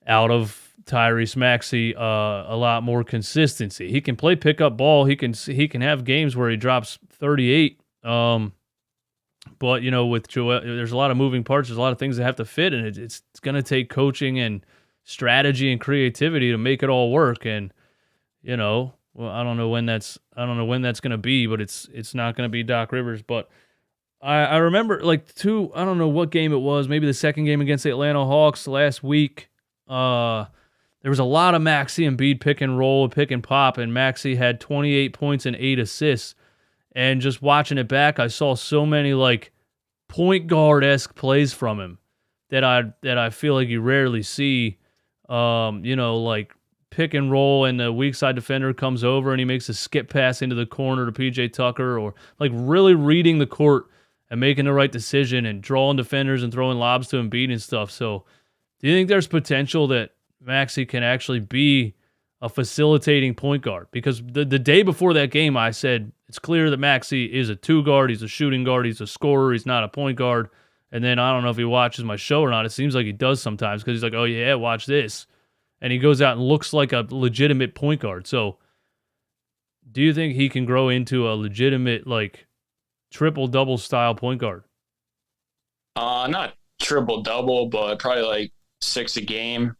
[SPEAKER 1] out of Tyrese Maxey, a lot more consistency. He can play pickup ball. He can have games where he drops 38. But with Joel, there's a lot of moving parts. There's a lot of things that have to fit, and it's going to take coaching and strategy and creativity to make it all work. And well, I don't know when that's going to be, but it's not going to be Doc Rivers. But I remember I don't know what game it was, maybe the second game against the Atlanta Hawks last week. There was a lot of Maxey and Embiid pick and roll, pick and pop, and Maxey had 28 points and 8 assists. And just watching it back, I saw so many point guard-esque plays from him that I feel like you rarely see. Pick and roll, and the weak side defender comes over and he makes a skip pass into the corner to PJ Tucker, or really reading the court and making the right decision and drawing defenders and throwing lobs to Embiid and stuff. So do you think there's potential that Maxey can actually be a facilitating point guard? Because the day before that game, I said it's clear that Maxey is a 2 guard, he's a shooting guard, he's a scorer, he's not a point guard. And then I don't know if he watches my show or not. It seems like he does sometimes because he's like, oh yeah, watch this. And he goes out and looks like a legitimate point guard. So do you think he can grow into a legitimate triple-double style point guard?
[SPEAKER 2] Not triple-double, but probably 6 a game.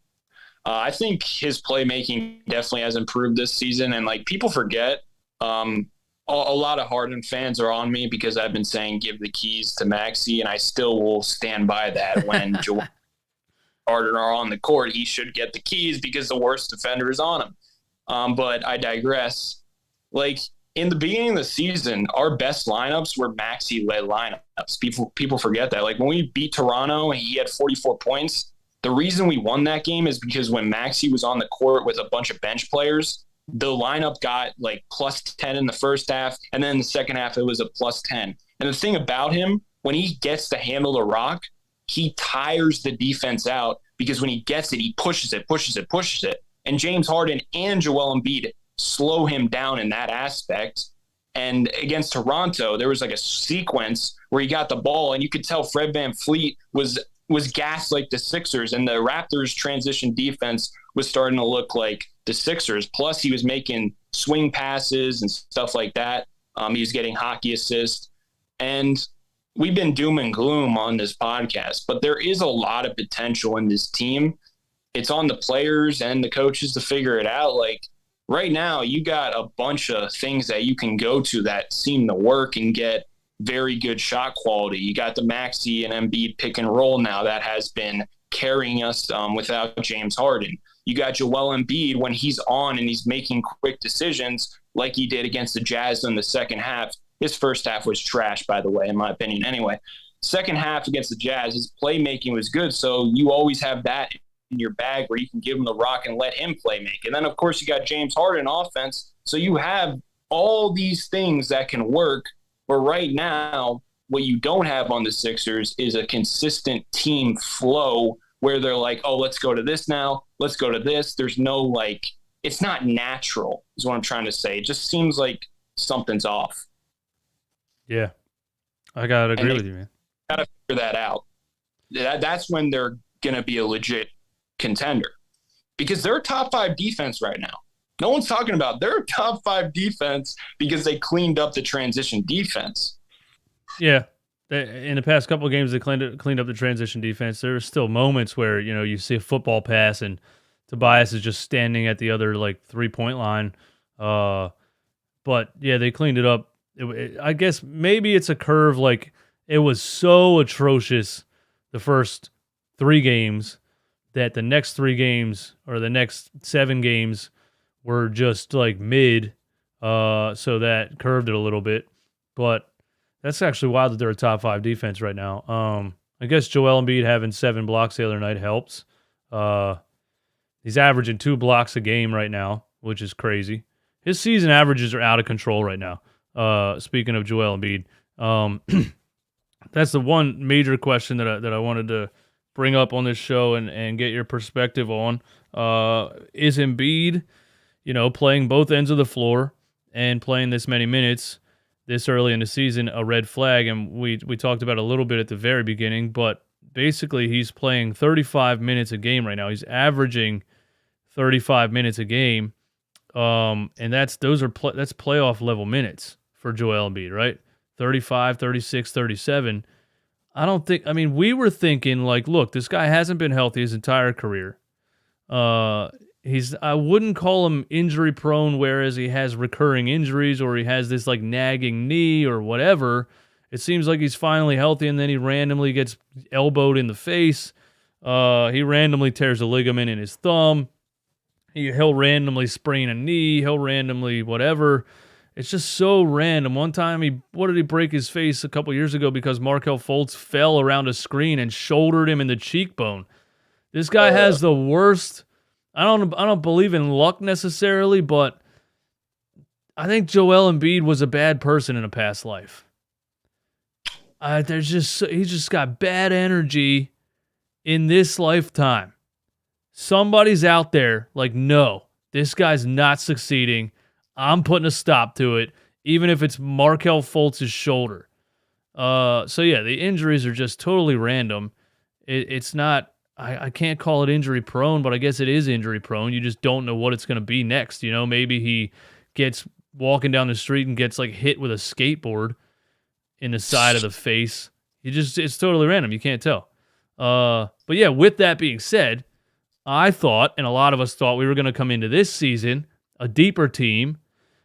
[SPEAKER 2] I think his playmaking definitely has improved this season. And people forget, a lot of Harden fans are on me because I've been saying give the keys to Maxey, and I still will stand by that. When Joel Harden are on the court, he should get the keys because the worst defender is on him. But I digress. In the beginning of the season, our best lineups were Maxey-led lineups. People forget that. When we beat Toronto and he had 44 points, the reason we won that game is because when Maxey was on the court with a bunch of bench players, the lineup got plus 10 in the first half, and then in the second half it was a plus 10. And the thing about him, when he gets to handle the rock, he tires the defense out because when he gets it, he pushes it. And James Harden and Joel Embiid slow him down in that aspect. And against Toronto, there was a sequence where he got the ball, and you could tell Fred VanVleet was gassed like the Sixers, and the Raptors' transition defense was starting to look like the Sixers. Plus, he was making swing passes and stuff like that. He was getting hockey assists. And we've been doom and gloom on this podcast, but there is a lot of potential in this team. It's on the players and the coaches to figure it out. Right now, you got a bunch of things that you can go to that seem to work and get very good shot quality. You got the Maxey and Embiid pick and roll now that has been carrying us without James Harden. You got Joel Embiid when he's on and he's making quick decisions like he did against the Jazz in the second half. His first half was trash, by the way, in my opinion. Anyway, second half against the Jazz, his playmaking was good. So you always have that in your bag where you can give him the rock and let him play make. And then, of course, you got James Harden offense. So you have all these things that can work. But right now, what you don't have on the Sixers is a consistent team flow where they're like, oh, let's go to this now. Let's go to this. There's no it's not natural is what I'm trying to say. It just seems like something's off.
[SPEAKER 1] Yeah, I got to agree with you, man.
[SPEAKER 2] Got to figure that out. That's when they're going to be a legit contender because they're top 5 defense right now. No one's talking about their top 5 defense because they cleaned up the transition defense.
[SPEAKER 1] Yeah. In the past couple of games, they cleaned up the transition defense. There are still moments where, you see a football pass and Tobias is just standing at the other 3-point line. But yeah, they cleaned it up. I guess maybe it's a curve. It was so atrocious the first 3 games that the next 3 games or the next 7 games were just mid. So that curved it a little bit. But that's actually wild that they're a top 5 defense right now. I guess Joel Embiid having 7 blocks the other night helps. He's averaging 2 blocks a game right now, which is crazy. His season averages are out of control right now. Speaking of Joel Embiid, that's the one major question that I wanted to bring up on this show and get your perspective on. Is Embiid, playing both ends of the floor and playing this many minutes this early in the season a red flag? And we talked about it a little bit at the very beginning, but basically he's playing 35 minutes a game right now. He's averaging 35 minutes a game. And that's playoff level minutes for Joel Embiid, right? 35, 36, 37. We were thinking look, this guy hasn't been healthy his entire career. Uh, I wouldn't call him injury prone, whereas he has recurring injuries or he has this like nagging knee or whatever. It seems like he's finally healthy, and then he randomly gets elbowed in the face. He randomly tears a ligament in his thumb. He'll randomly sprain a knee. He'll randomly whatever. It's just so random. One time, what did he break his face a couple years ago because Markelle Fultz fell around a screen and shouldered him in the cheekbone. This guy has the worst. I don't believe in luck necessarily, but I think Joel Embiid was a bad person in a past life. He's just got bad energy in this lifetime. Somebody's out there like, no, this guy's not succeeding. I'm putting a stop to it, even if it's Markelle Fultz's shoulder. So yeah, the injuries are just totally random. It's not. I can't call it injury prone, but I guess it is injury prone. You just don't know what it's going to be next. You know, maybe he gets walking down the street and gets like hit with a skateboard in the side of the face. It's totally random. You can't tell. But yeah, with that being said, I thought, and a lot of us thought, we were going to come into this season a deeper team,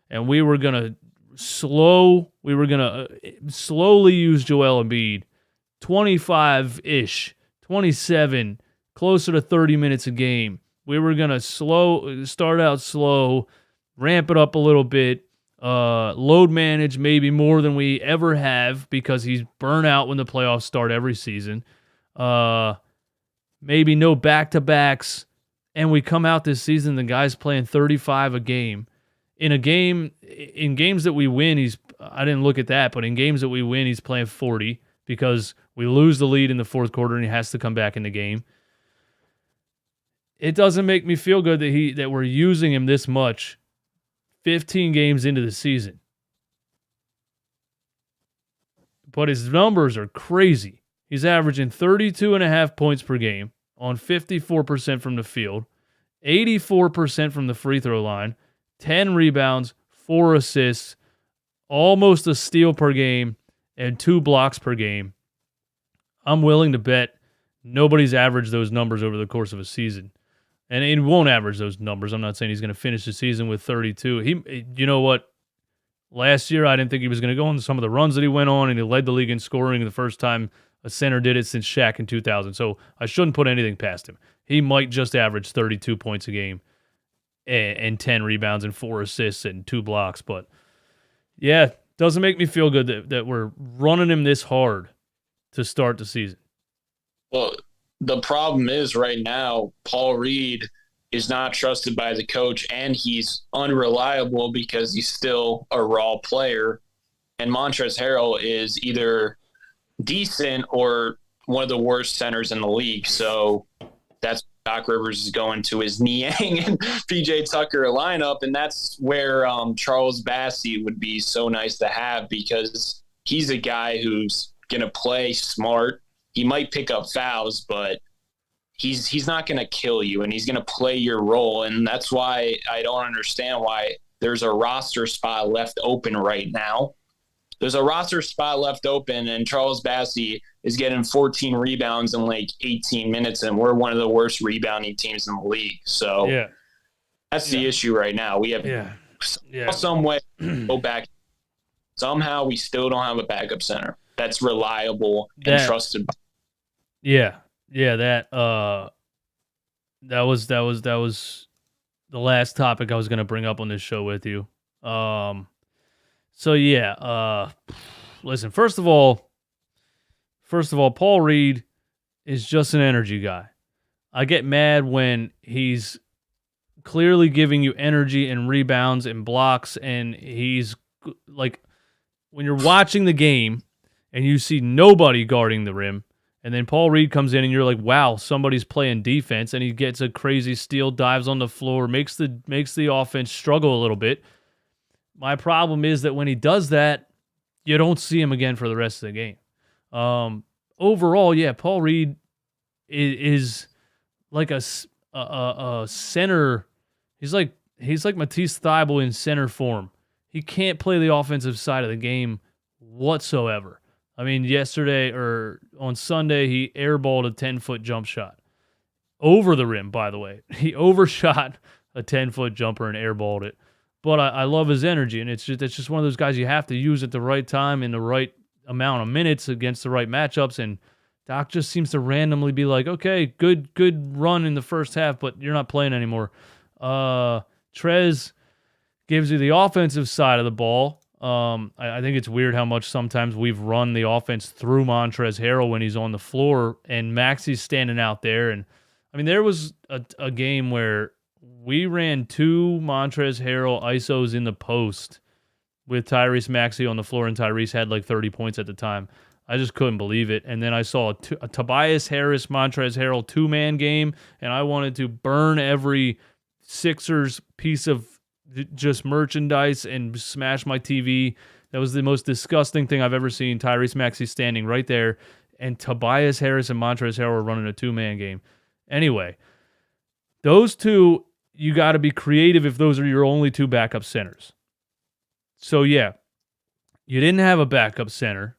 [SPEAKER 1] and we were going to slowly use Joel Embiid, 25-ish, 27, closer to 30 minutes a game. We were going to start out slow, ramp it up a little bit, load manage maybe more than we ever have because he's burnt out when the playoffs start every season. Maybe no back-to-backs, and we come out this season, the guy's playing 35 a game. In games that we win, I didn't look at that, but in games that we win, he's playing 40 because we lose the lead in the fourth quarter and he has to come back in the game. It doesn't make me feel good that we're using him this much 15 games into the season. But his numbers are crazy. He's averaging 32.5 points per game on 54% from the field, 84% from the free throw line, 10 rebounds, 4 assists, almost a steal per game, and 2 blocks per game. I'm willing to bet nobody's averaged those numbers over the course of a season. And he won't average those numbers. I'm not saying he's going to finish the season with 32. You know what? Last year, I didn't think he was going to go on some of the runs that he went on, and he led the league in scoring the first time a center did it since Shaq in 2000. So I shouldn't put anything past him. He might just average 32 points a game and 10 rebounds and 4 assists and 2 blocks. But yeah, doesn't make me feel good that we're running him this hard to start the season.
[SPEAKER 2] Well, the problem is right now, Paul Reed is not trusted by the coach, and he's unreliable because he's still a raw player. And Montrezl Harrell is either decent or one of the worst centers in the league. So that's Doc Rivers is going to his Niang and PJ Tucker lineup. And that's where Charles Bassey would be so nice to have because he's a guy who's going to play smart. He might pick up fouls, but he's not going to kill you, and he's going to play your role. And that's why I don't understand why there's a roster spot left open right now. There's a roster spot left open, and Charles Bassey is getting 14 rebounds in like 18 minutes, and we're one of the worst rebounding teams in the league. So that's the issue right now. We have some way to go back. Somehow we still don't have a backup center that's reliable and trusted.
[SPEAKER 1] That was the last topic I was going to bring up on this show with you. Listen, first of all, Paul Reed is just an energy guy. I get mad when he's clearly giving you energy and rebounds and blocks, and he's like, when you're watching the game and you see nobody guarding the rim, and then Paul Reed comes in and you're like, wow, somebody's playing defense, and he gets a crazy steal, dives on the floor, makes the offense struggle a little bit. My problem is that when he does that, you don't see him again for the rest of the game. Overall, Paul Reed is like a center. He's like Matisse Thybulle in center form. He can't play the offensive side of the game whatsoever. I mean, yesterday or on Sunday, he airballed a 10-foot jump shot. over the rim, by the way. He overshot a 10-foot jumper and airballed it. But I love his energy, and it's just one of those guys you have to use at the right time in the right amount of minutes against the right matchups, and Doc just seems to randomly be like, okay, good run in the first half, but you're not playing anymore. Trez gives you the offensive side of the ball. I think it's weird how much sometimes we've run the offense through Montrezl Harrell when he's on the floor, and Maxi's standing out there. And I mean, there was a game where we ran 2 Montrezl Harrell ISOs in the post with Tyrese Maxey on the floor, and Tyrese had like 30 points at the time. I just couldn't believe it. And then I saw a Tobias Harris, Montrezl Harrell 2-man game, and I wanted to burn every Sixers piece of just merchandise and smash my TV. That was the most disgusting thing I've ever seen. Tyrese Maxey standing right there, and Tobias Harris and Montrezl Harrell were running a 2-man game. Anyway, those two, you got to be creative if those are your only 2 backup centers. So, yeah, you didn't have a backup center.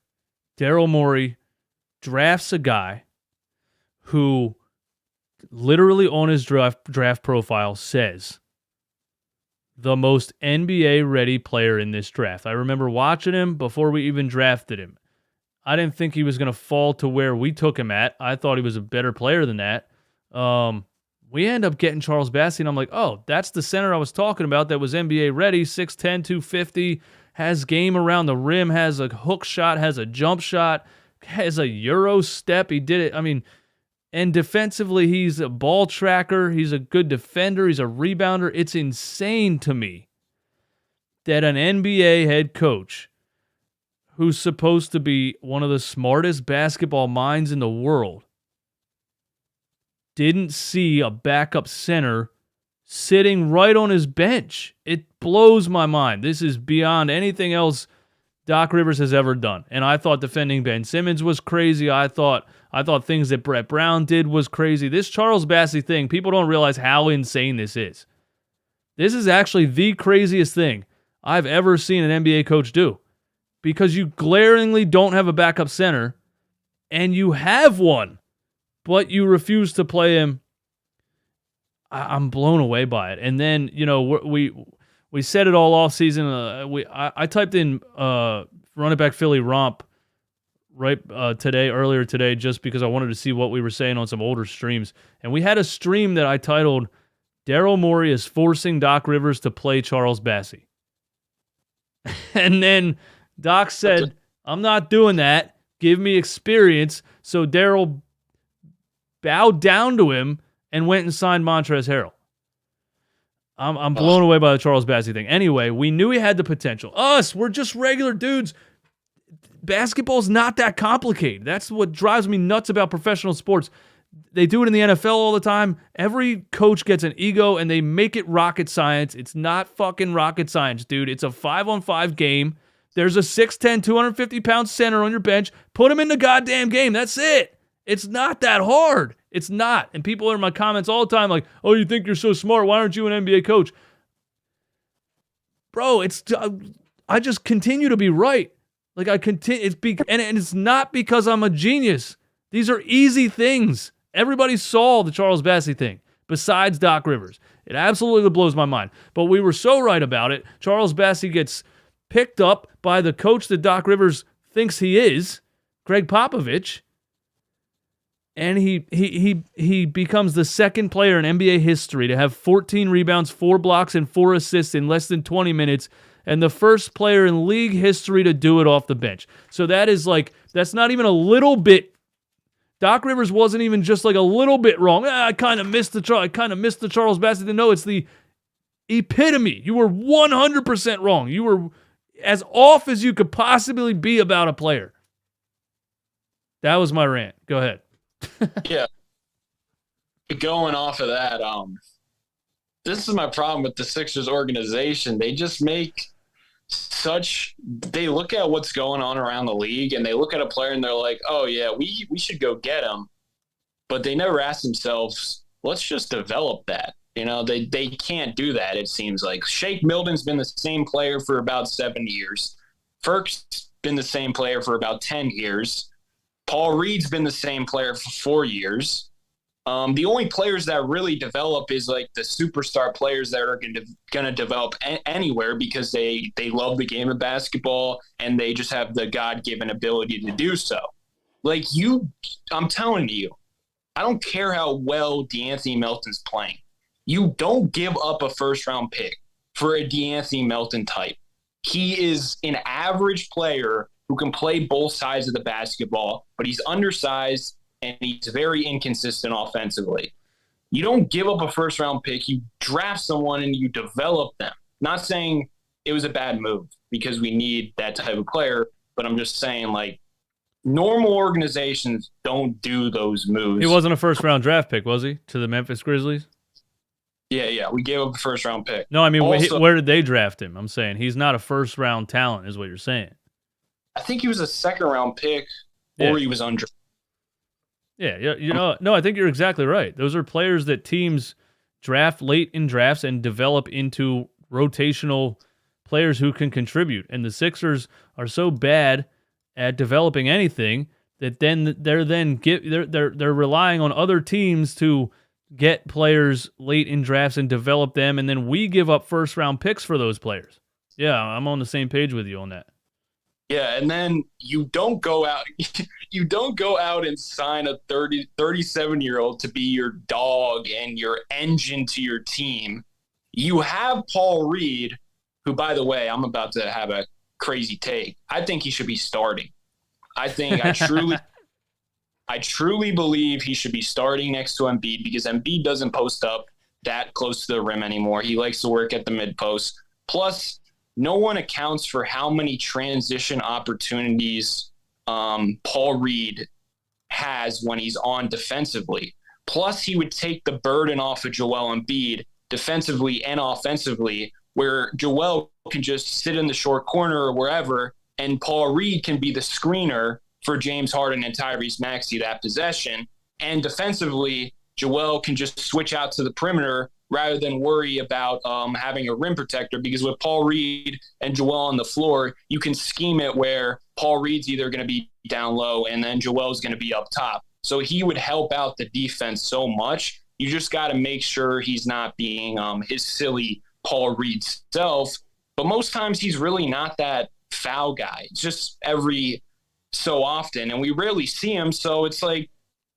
[SPEAKER 1] Daryl Morey drafts a guy who literally on his draft profile says the most NBA-ready player in this draft. I remember watching him before we even drafted him. I didn't think he was going to fall to where we took him at. I thought he was a better player than that. We end up getting Charles Bassey, and I'm like, oh, that's the center I was talking about that was NBA ready, 6'10", 250, has game around the rim, has a hook shot, has a jump shot, has a Euro step. He did it. I mean, and defensively, he's a ball tracker. He's a good defender. He's a rebounder. It's insane to me that an NBA head coach who's supposed to be one of the smartest basketball minds in the world didn't see a backup center sitting right on his bench. It blows my mind. This is beyond anything else Doc Rivers has ever done. And I thought defending Ben Simmons was crazy. I thought things that Brett Brown did was crazy. This Charles Bassey thing, people don't realize how insane this is. This is actually the craziest thing I've ever seen an NBA coach do, because you glaringly don't have a backup center, and you have one, but you refuse to play him. I'm blown away by it. And then, you know, we said it all off season. I typed in run it back Philly romp earlier today, just because I wanted to see what we were saying on some older streams. And we had a stream that I titled Daryl Morey is forcing Doc Rivers to play Charles Bassey. And then Doc said, I'm not doing that. Give me experience. So Daryl bowed down to him and went and signed Montrezl Harrell. I'm blown away by the Charles Bassey thing. Anyway, we knew he had the potential. We're just regular dudes. Basketball's not that complicated. That's what drives me nuts about professional sports. They do it in the NFL all the time. Every coach gets an ego, and they make it rocket science. It's not fucking rocket science, dude. It's a 5-on-5 game. There's a 6'10", 250-pound center on your bench. Put him in the goddamn game. That's it. It's not that hard. It's not. And people are in my comments all the time like, oh, you think you're so smart. Why aren't you an NBA coach? Bro, I just continue to be right. Like, I continue. And it's not because I'm a genius. These are easy things. Everybody saw the Charles Bassey thing besides Doc Rivers. It absolutely blows my mind. But we were so right about it. Charles Bassey gets picked up by the coach that Doc Rivers thinks he is, Greg Popovich. And he becomes the second player in NBA history to have 14 rebounds, 4 blocks, and 4 assists in less than 20 minutes, and the first player in league history to do it off the bench. So that's not even a little bit. Doc Rivers wasn't even just like a little bit wrong. I kind of missed the Charles Bassey. No, it's the epitome. You were 100% wrong. You were as off as you could possibly be about a player. That was my rant. Go ahead.
[SPEAKER 2] Yeah. Going off of that, this is my problem with the Sixers organization. They just make they look at what's going on around the league, and they look at a player and they're like, oh yeah, we should go get him. But they never ask themselves, let's just develop that. You know, they can't do that, it seems like. Shake Milton's been the same player for about 7 years. Ferk's been the same player for about 10 years. Paul Reed's been the same player for 4 years. The only players that really develop is like the superstar players that are going to develop anywhere because they love the game of basketball and they just have the God-given ability to do so. Like I'm telling you, I don't care how well DeAnthony Melton's playing. You don't give up a first-round pick for a DeAnthony Melton type. He is an average player who can play both sides of the basketball, but he's undersized and he's very inconsistent offensively. You don't give up a first-round pick. You draft someone and you develop them. Not saying it was a bad move because we need that type of player, but I'm just saying, like, normal organizations don't do those moves.
[SPEAKER 1] He wasn't a first-round draft pick, was he, to the Memphis Grizzlies?
[SPEAKER 2] Yeah. We gave up a first-round pick.
[SPEAKER 1] No, I mean, also, where did they draft him? I'm saying he's not a first-round talent is what you're saying.
[SPEAKER 2] I think he was a second-round pick or he was undrafted.
[SPEAKER 1] Yeah, no, I think you're exactly right. Those are players that teams draft late in drafts and develop into rotational players who can contribute. And the Sixers are so bad at developing anything that then they're relying on other teams to get players late in drafts and develop them, and then we give up first round picks for those players. Yeah, I'm on the same page with you on that.
[SPEAKER 2] Yeah, and then you don't go out and sign a 37-year-old to be your dog and your engine to your team. You have Paul Reed, who, by the way, I'm about to have a crazy take. I think he should be starting. I truly believe he should be starting next to Embiid because Embiid doesn't post up that close to the rim anymore. He likes to work at the mid post. Plus, no one accounts for how many transition opportunities Paul Reed has when he's on defensively. Plus, he would take the burden off of Joel Embiid defensively and offensively, where Joel can just sit in the short corner or wherever, and Paul Reed can be the screener for James Harden and Tyrese Maxey that possession. And defensively, Joel can just switch out to the perimeter rather than worry about having a rim protector, because with Paul Reed and Joel on the floor, you can scheme it where Paul Reed's either going to be down low and then Joel's going to be up top. So he would help out the defense so much. You just got to make sure he's not being his silly Paul Reed self. But most times he's really not that foul guy. It's just every so often, and we rarely see him. So it's like,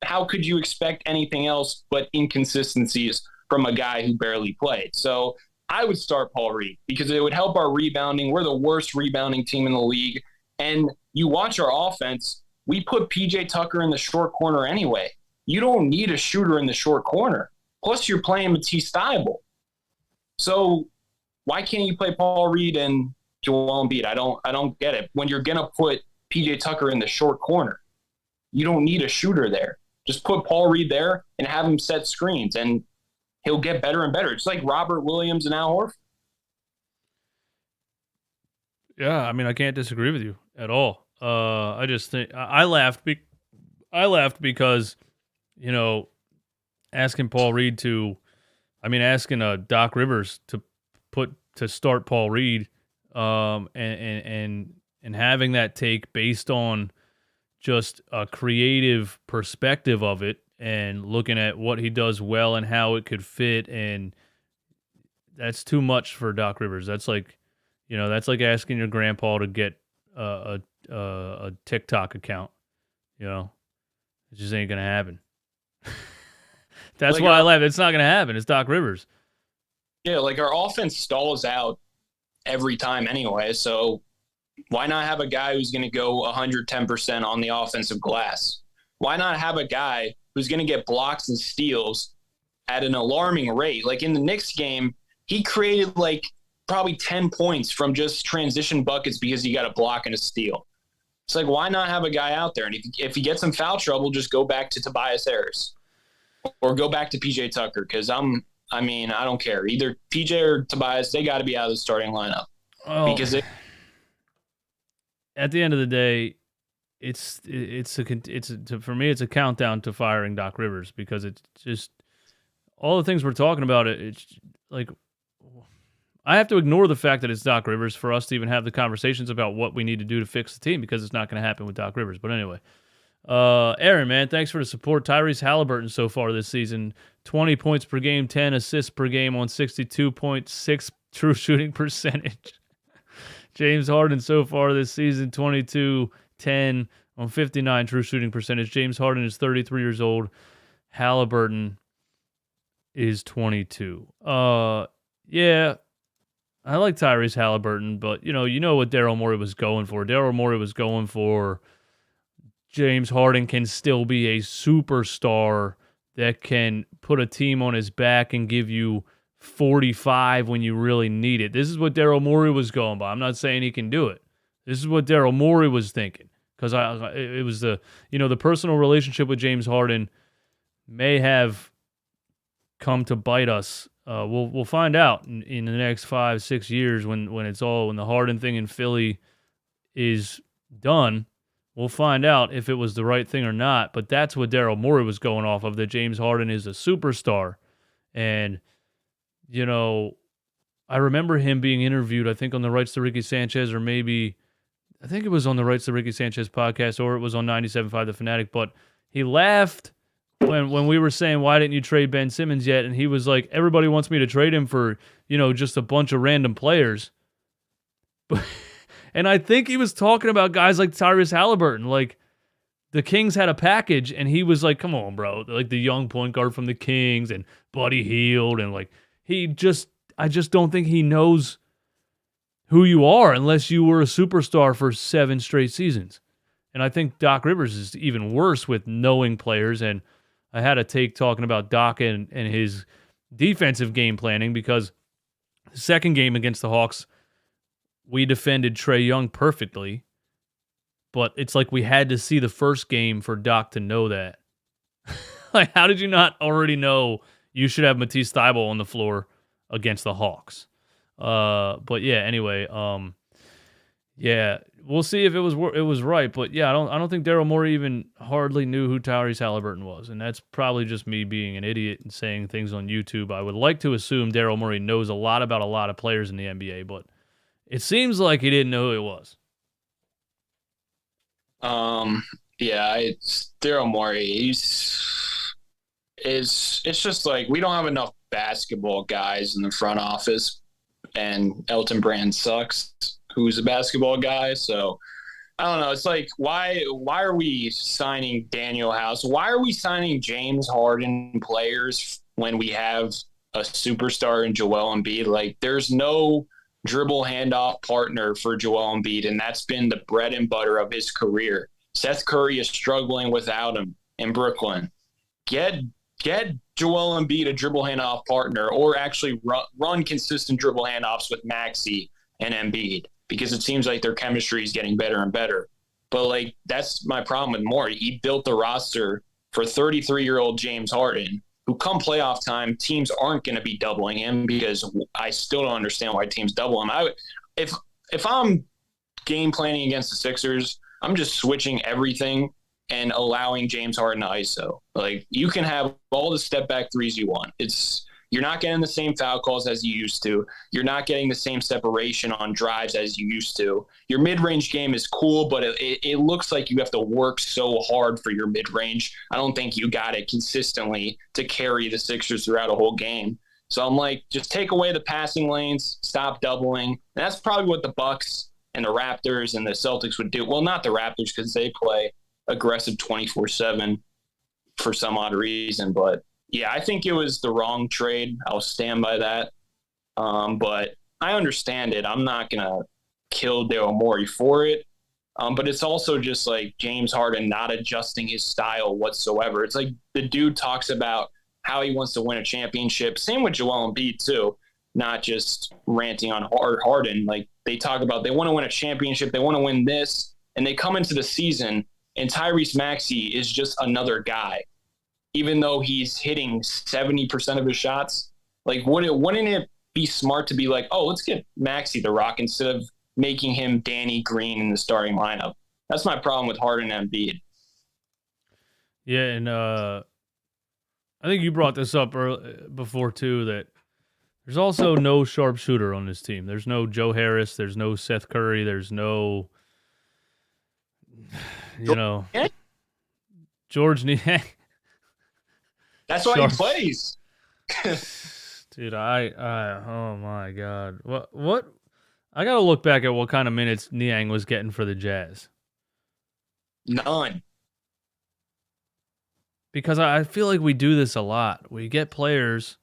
[SPEAKER 2] how could you expect anything else but inconsistencies from a guy who barely played? So I would start Paul Reed because it would help our rebounding. We're the worst rebounding team in the league. And you watch our offense, we put PJ Tucker in the short corner anyway. You don't need a shooter in the short corner. Plus, you're playing Matisse Thybulle. So why can't you play Paul Reed and Joel Embiid? I don't get it. When you're going to put PJ Tucker in the short corner, you don't need a shooter there. Just put Paul Reed there and have him set screens, and he'll get better and better. It's like Robert Williams and Al Horford.
[SPEAKER 1] Yeah, I mean, I can't disagree with you at all. I just think I laughed because, asking Paul Reed asking Doc Rivers to start Paul Reed, and having that take based on just a creative perspective of it and looking at what he does well and how it could fit, and that's too much for Doc Rivers. That's like, that's like asking your grandpa to get a TikTok account. It just ain't gonna happen. That's why I laugh. It's not gonna happen. It's Doc Rivers.
[SPEAKER 2] Yeah, like our offense stalls out every time anyway. So why not have a guy who's going to go 110% on the offensive glass? Why not have a guy who's going to get blocks and steals at an alarming rate? Like in the Knicks game, he created like probably 10 points from just transition buckets because he got a block and a steal. It's like, why not have a guy out there? And if he gets in foul trouble, just go back to Tobias Harris or go back to PJ Tucker. Because I don't care. Either PJ or Tobias, they got to be out of the starting lineup.
[SPEAKER 1] Oh. Because at the end of the day, for me, it's a countdown to firing Doc Rivers, because it's just all the things we're talking about. It's like, I have to ignore the fact that it's Doc Rivers for us to even have the conversations about what we need to do to fix the team, because it's not going to happen with Doc Rivers. But anyway, Aaron, man, thanks for the support. Tyrese Halliburton so far this season, 20 points per game, 10 assists per game on 62.6 true shooting percentage. James Harden so far this season, 22, 10 on 59 true shooting percentage. James Harden is 33 years old. Halliburton is 22. Yeah, I like Tyrese Halliburton, but you know what Daryl Morey was going for. Daryl Morey was going for James Harden can still be a superstar that can put a team on his back and give you 45 when you really need it. This is what Daryl Morey was going by. I'm not saying he can do it. This is what Daryl Morey was thinking, because it was the personal relationship with James Harden may have come to bite us. We'll find out in the next 5-6 years when the Harden thing in Philly is done. We'll find out if it was the right thing or not, but that's what Daryl Morey was going off of, that James Harden is a superstar. And, I remember him being interviewed, I think on the Rights to Ricky Sanchez, or maybe, I think it was on the Rights to Ricky Sanchez podcast, or it was on 97.5 The Fanatic, but he laughed when we were saying, why didn't you trade Ben Simmons yet? And he was like, everybody wants me to trade him for, just a bunch of random players. But... And I think he was talking about guys like Tyrese Halliburton. Like, the Kings had a package, and he was like, come on, bro. Like, the young point guard from the Kings, and Buddy Hield, and like, I just don't think he knows who you are unless you were a superstar for 7 straight seasons. And I think Doc Rivers is even worse with knowing players. And I had a take talking about Doc and his defensive game planning, because the second game against the Hawks, we defended Trae Young perfectly, but it's like we had to see the first game for Doc to know that. Like, how did you not already know you should have Matisse Thybulle on the floor against the Hawks? But yeah, anyway, yeah, we'll see if it was right. But yeah, I don't think Daryl Morey even hardly knew who Tyrese Halliburton was, and that's probably just me being an idiot and saying things on YouTube. I would like to assume Daryl Morey knows a lot about a lot of players in the NBA, but it seems like he didn't know who it was.
[SPEAKER 2] Yeah, it's Daryl Morey. It's just like we don't have enough basketball guys in the front office, and Elton Brand sucks, who's a basketball guy. So I don't know. It's like, why are we signing Daniel House? Why are we signing James Harden players when we have a superstar in Joel Embiid? Like, there's no dribble handoff partner for Joel Embiid, and that's been the bread and butter of his career. Seth Curry is struggling without him in Brooklyn. Get Joel Embiid a dribble handoff partner, or actually run consistent dribble handoffs with Maxey and Embiid, because it seems like their chemistry is getting better and better. But like, that's my problem with Morey. He built the roster for 33-year-old James Harden, who come playoff time, teams aren't going to be doubling him, because I still don't understand why teams double him. If I'm game planning against the Sixers, I'm just switching everything and allowing James Harden to ISO. Like, you can have all the step back threes you want. You're not getting the same foul calls as you used to. You're not getting the same separation on drives as you used to. Your mid-range game is cool, but it looks like you have to work so hard for your mid-range. I don't think you got it consistently to carry the Sixers throughout a whole game. So I'm like, just take away the passing lanes, stop doubling. And that's probably what the Bucks and the Raptors and the Celtics would do. Well, not the Raptors, because they play aggressive 24/7 for some odd reason, but yeah, I think it was the wrong trade. I'll stand by that. But I understand it. I'm not going to kill Daryl Morey for it. But it's also just like James Harden not adjusting his style whatsoever. It's like the dude talks about how he wants to win a championship. Same with Joel Embiid too, not just ranting on Harden. Like, they talk about they want to win a championship. They want to win this. And they come into the season, and Tyrese Maxey is just another guy. Even though he's hitting 70% of his shots, like, wouldn't it be smart to be like, oh, let's get Maxey the rock instead of making him Danny Green in the starting lineup? That's my problem with Harden and Embiid.
[SPEAKER 1] Yeah, and I think you brought this up before too, that there's also no sharpshooter on this team. There's no Joe Harris. There's no Seth Curry. There's no, George Niang.
[SPEAKER 2] That's why he plays.
[SPEAKER 1] Dude, oh my God. What? I got to look back at what kind of minutes Niang was getting for the Jazz.
[SPEAKER 2] None.
[SPEAKER 1] Because I feel like we do this a lot. We get players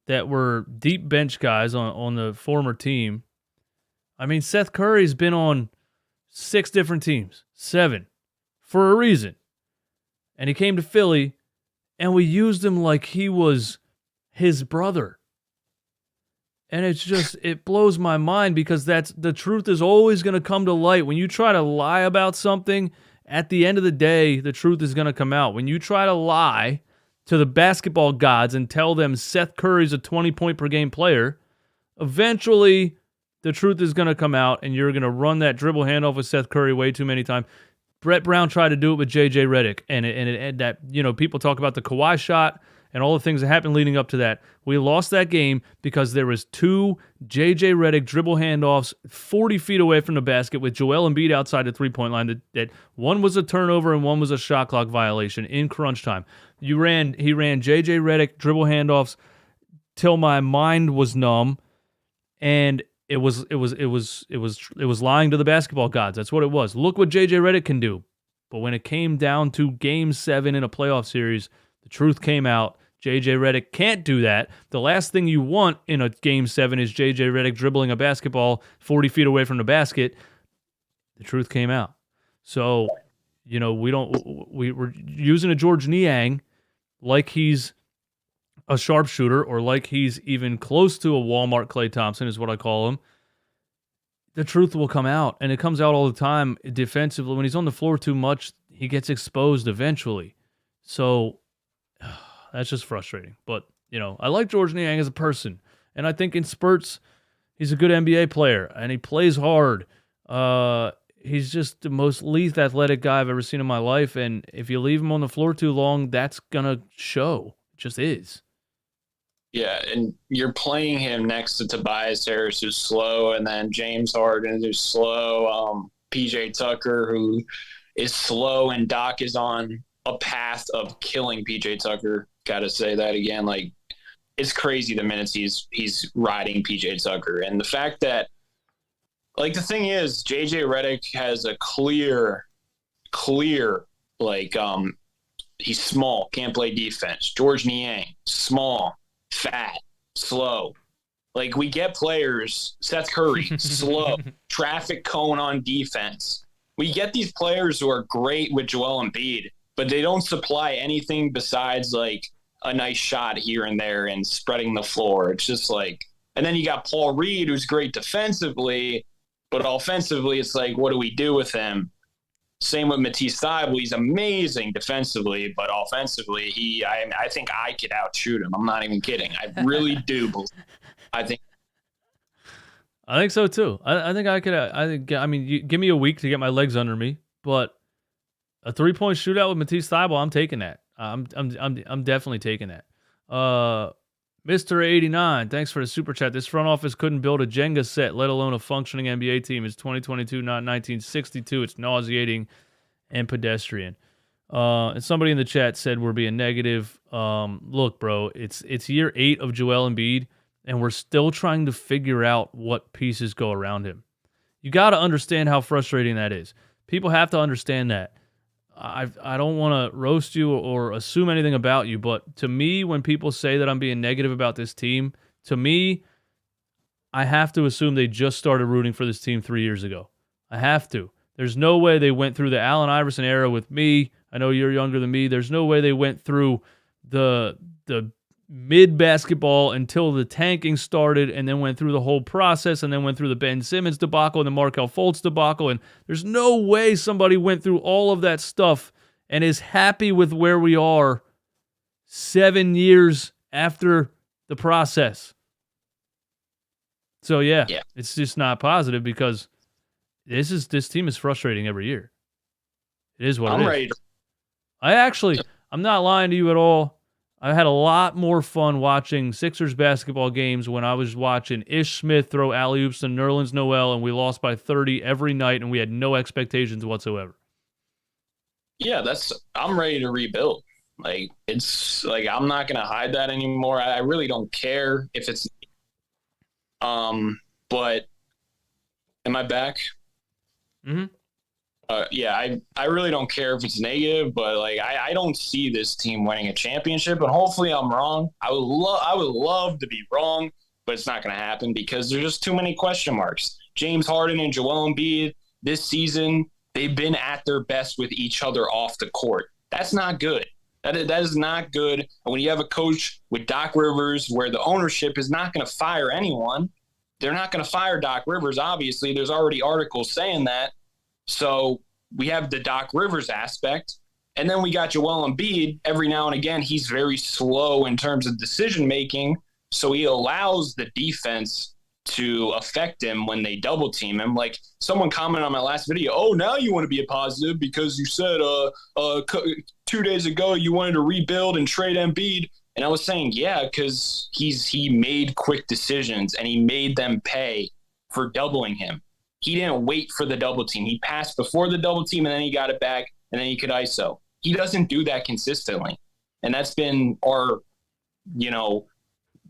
[SPEAKER 1] that were deep bench guys on the former team. I mean, Seth Curry's been on 6 different teams, 7, for a reason. And he came to Philly, and we used him like he was his brother. And it blows my mind because the truth is always going to come to light. When you try to lie about something, at the end of the day, the truth is going to come out. When you try to lie to the basketball gods and tell them Seth Curry's a 20-point-per-game player, eventually the truth is going to come out, and you're going to run that dribble handoff with Seth Curry way too many times. Brett Brown tried to do it with J.J. Redick, and that, you know, people talk about the Kawhi shot and all the things that happened leading up to that. We lost that game because there was 2 J.J. Redick dribble handoffs 40 feet away from the basket with Joel Embiid outside the three-point line. That one was a turnover and one was a shot clock violation in crunch time. He ran J.J. Redick dribble handoffs till my mind was numb, and it was lying to the basketball gods. That's what it was. Look what J.J. Redick can do. But when it came down to Game 7 in a playoff series, the truth came out. J.J. Redick can't do that. The last thing you want in a Game 7 is J.J. Redick dribbling a basketball 40 feet away from the basket. The truth came out. So, you know, we're using a George Niang like he's a sharpshooter or like he's even close to a Walmart Klay Thompson is what I call him. The truth will come out, and it comes out all the time defensively. When he's on the floor too much, he gets exposed eventually. So that's just frustrating. But, you know, I like George Niang as a person. And I think in spurts, he's a good NBA player. And he plays hard. He's just the most lethal athletic guy I've ever seen in my life. And if you leave him on the floor too long, that's going to show. It just is.
[SPEAKER 2] Yeah, and you're playing him next to Tobias Harris, who's slow, and then James Harden, who's slow. PJ Tucker, who is slow, and Doc is on a path of killing PJ Tucker. Got to say that again. Like, it's crazy the minutes he's riding PJ Tucker. And the fact that, like, the thing is, JJ Redick has a clear, like, he's small, can't play defense. George Niang, small, fat, slow. Like, we get players, Seth Curry, slow, traffic cone on defense. We get these players who are great with Joel Embiid, but they don't supply anything besides like a nice shot here and there and spreading the floor. It's just like, and then you got Paul Reed, who's great defensively, but offensively, it's like, what do we do with him? Same with Matisse Thybulle. He's amazing defensively, but offensively, I think I could outshoot him. I'm not even kidding. I really do. I think
[SPEAKER 1] so too. I think I could. I mean, you give me a week to get my legs under me, but a 3-point shootout with Matisse Thybulle, I'm taking that. I'm definitely taking that. Mr. 89, thanks for the super chat. This front office couldn't build a Jenga set, let alone a functioning NBA team. It's 2022, not 1962. It's nauseating and pedestrian. And somebody in the chat said we're being negative. Look, bro, it's year 8 of Joel Embiid, and we're still trying to figure out what pieces go around him. You got to understand how frustrating that is. People have to understand that. I don't want to roast you or assume anything about you, but to me, when people say that I'm being negative about this team, to me, I have to assume they just started rooting for this team 3 years ago. I have to. There's no way they went through the Allen Iverson era with me. I know you're younger than me. There's no way they went through the mid-basketball until the tanking started and then went through the whole process and then went through the Ben Simmons debacle and the Markelle Fultz debacle. And there's no way somebody went through all of that stuff and is happy with where we are 7 years after the process. So, yeah, it's just not positive because this team is frustrating every year. It is what it is. Ready. I'm not lying to you at all. I had a lot more fun watching Sixers basketball games when I was watching Ish Smith throw alley-oops to Nerlens Noel, and we lost by 30 every night, and we had no expectations whatsoever.
[SPEAKER 2] Yeah, I'm ready to rebuild. Like it's like I'm not gonna hide that anymore. I really don't care if it's but am I back?
[SPEAKER 1] Mm-hmm.
[SPEAKER 2] Yeah, I really don't care if it's negative, but like I don't see this team winning a championship, and hopefully I'm wrong. I would love to be wrong, but it's not going to happen because there's just too many question marks. James Harden and Joel Embiid this season, they've been at their best with each other off the court. That's not good. That is not good. And when you have a coach with Doc Rivers, where the ownership is not going to fire anyone, they're not going to fire Doc Rivers. Obviously, there's already articles saying that. So we have the Doc Rivers aspect. And then we got Joel Embiid. Every now and again, he's very slow in terms of decision making. So he allows the defense to affect him when they double team him. Like someone commented on my last video, oh, now you want to be a positive because you said 2 days ago you wanted to rebuild and trade Embiid. And I was saying, yeah, because he made quick decisions and he made them pay for doubling him. He didn't wait for the double team. He passed before the double team and then he got it back and then he could ISO. He doesn't do that consistently. And that's been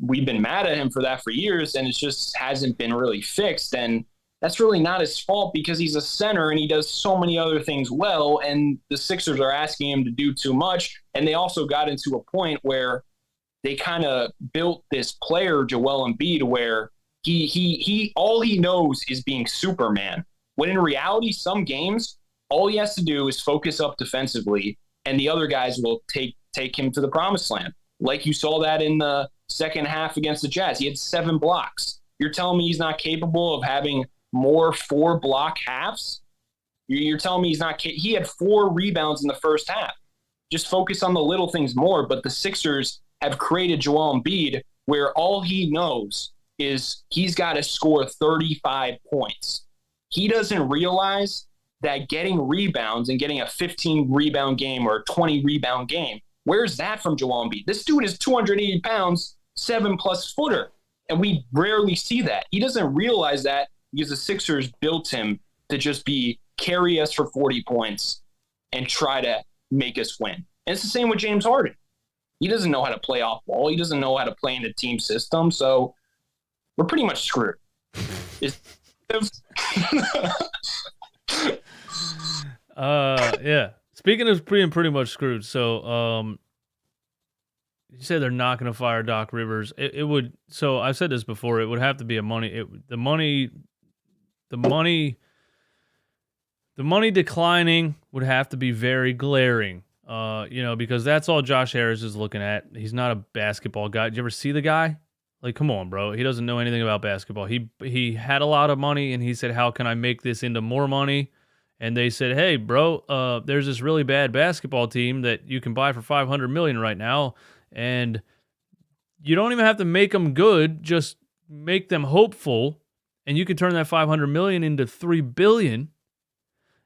[SPEAKER 2] we've been mad at him for that for years and it just hasn't been really fixed. And that's really not his fault because he's a center and he does so many other things well. And the Sixers are asking him to do too much. And they also got into a point where they kind of built this player, Joel Embiid, where he all he knows is being Superman. When in reality, some games, all he has to do is focus up defensively, and the other guys will take him to the promised land. Like you saw that in the second half against the Jazz. He had 7 blocks. You're telling me he's not capable of having more 4-block halves? You're telling me he's not he had 4 rebounds in the first half. Just focus on the little things more. But the Sixers have created Joel Embiid where all he knows is he's got to score 35 points. He doesn't realize that getting rebounds and getting a 15-rebound game or a 20-rebound game, where's that from Joel Embiid? This dude is 280 pounds, 7+ footer, and we rarely see that. He doesn't realize that because the Sixers built him to just carry us for 40 points and try to make us win. And it's the same with James Harden. He doesn't know how to play off ball. He doesn't know how to play in the team system, so we're pretty much screwed.
[SPEAKER 1] Yeah. Speaking of being pretty much screwed, so you said they're not going to fire Doc Rivers. It would. So I've said this before. It would have to be the money declining would have to be very glaring. Because that's all Josh Harris is looking at. He's not a basketball guy. Did you ever see the guy? Like, come on, bro. He doesn't know anything about basketball. He had a lot of money, and he said, how can I make this into more money? And they said, hey, bro, there's this really bad basketball team that you can buy for $500 million right now, and you don't even have to make them good. Just make them hopeful, and you can turn that $500 million into $3 billion.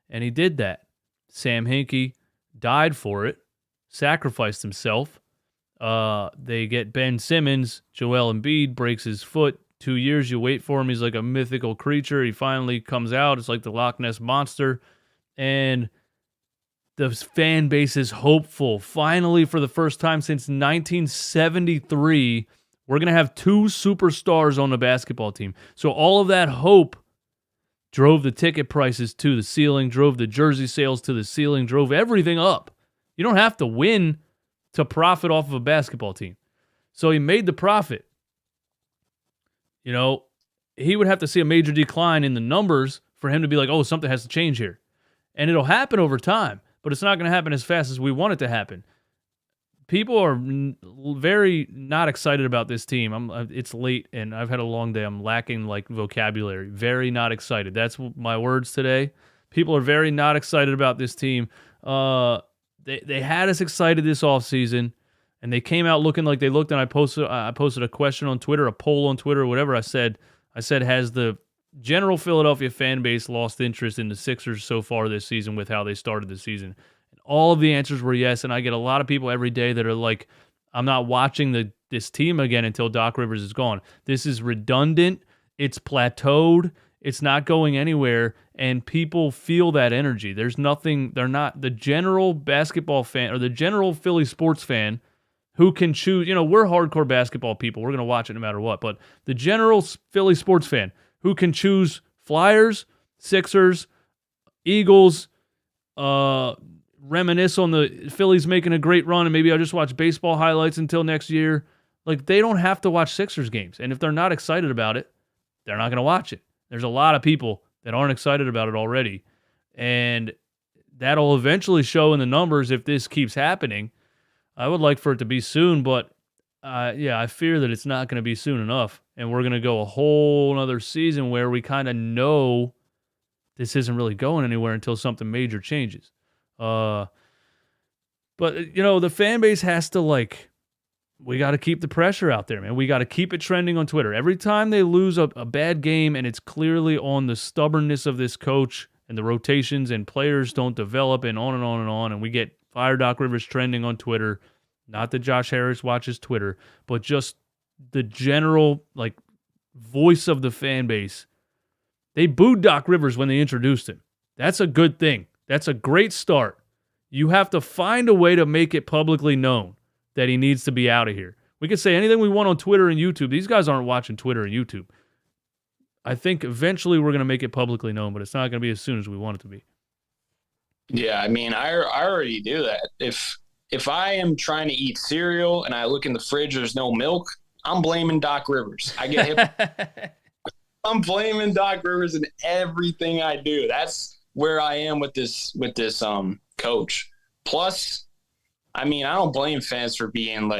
[SPEAKER 1] And he did that. Sam Hinkie died for it, sacrificed himself. They get Ben Simmons. Joel Embiid breaks his foot. 2 years, you wait for him. He's like a mythical creature. He finally comes out. It's like the Loch Ness Monster. And the fan base is hopeful. Finally, for the first time since 1973, we're going to have 2 superstars on the basketball team. So all of that hope drove the ticket prices to the ceiling, drove the jersey sales to the ceiling, drove everything up. You don't have to win to profit off of a basketball team. So he made the profit. He would have to see a major decline in the numbers for him to be like, oh, something has to change here. And it'll happen over time, but it's not going to happen as fast as we want it to happen. People are very not excited about this team. It's late, and I've had a long day. I'm lacking vocabulary. Very not excited. That's my words today. People are very not excited about this team. They had us excited this offseason, and they came out looking like they looked, and I posted a question on Twitter, a poll on Twitter, whatever I said, has the general Philadelphia fan base lost interest in the Sixers so far this season with how they started the season? And all of the answers were yes, and I get a lot of people every day that are like, I'm not watching this team again until Doc Rivers is gone. This is redundant. It's plateaued. It's not going anywhere, and people feel that energy. There's nothing, they're not, the general basketball fan or the general Philly sports fan who can choose, we're hardcore basketball people. We're going to watch it no matter what, but the general Philly sports fan who can choose Flyers, Sixers, Eagles, reminisce on the Phillies making a great run, and maybe I'll just watch baseball highlights until next year. Like, they don't have to watch Sixers games, and if they're not excited about it, they're not going to watch it. There's a lot of people that aren't excited about it already, and that'll eventually show in the numbers if this keeps happening. I would like for it to be soon, but I fear that it's not going to be soon enough, and we're going to go a whole other season where we kind of know this isn't really going anywhere until something major changes. But, the fan base has to, we got to keep the pressure out there, man. We got to keep it trending on Twitter. Every time they lose a bad game and it's clearly on the stubbornness of this coach and the rotations and players don't develop and on and on and on, and we get Fire Doc Rivers trending on Twitter. Not that Josh Harris watches Twitter, but just the general, voice of the fan base. They booed Doc Rivers when they introduced him. That's a good thing. That's a great start. You have to find a way to make it publicly known that he needs to be out of here. We can say anything we want on Twitter and YouTube. These guys aren't watching Twitter and YouTube. I think eventually we're going to make it publicly known, but it's not going to be as soon as we want it to be.
[SPEAKER 2] Yeah, I mean, I already do that. If I am trying to eat cereal and I look in the fridge, there's no milk, I'm blaming Doc Rivers. I get hip. I'm blaming Doc Rivers in everything I do. That's where I am with this coach. Plus, I mean, I don't blame fans for being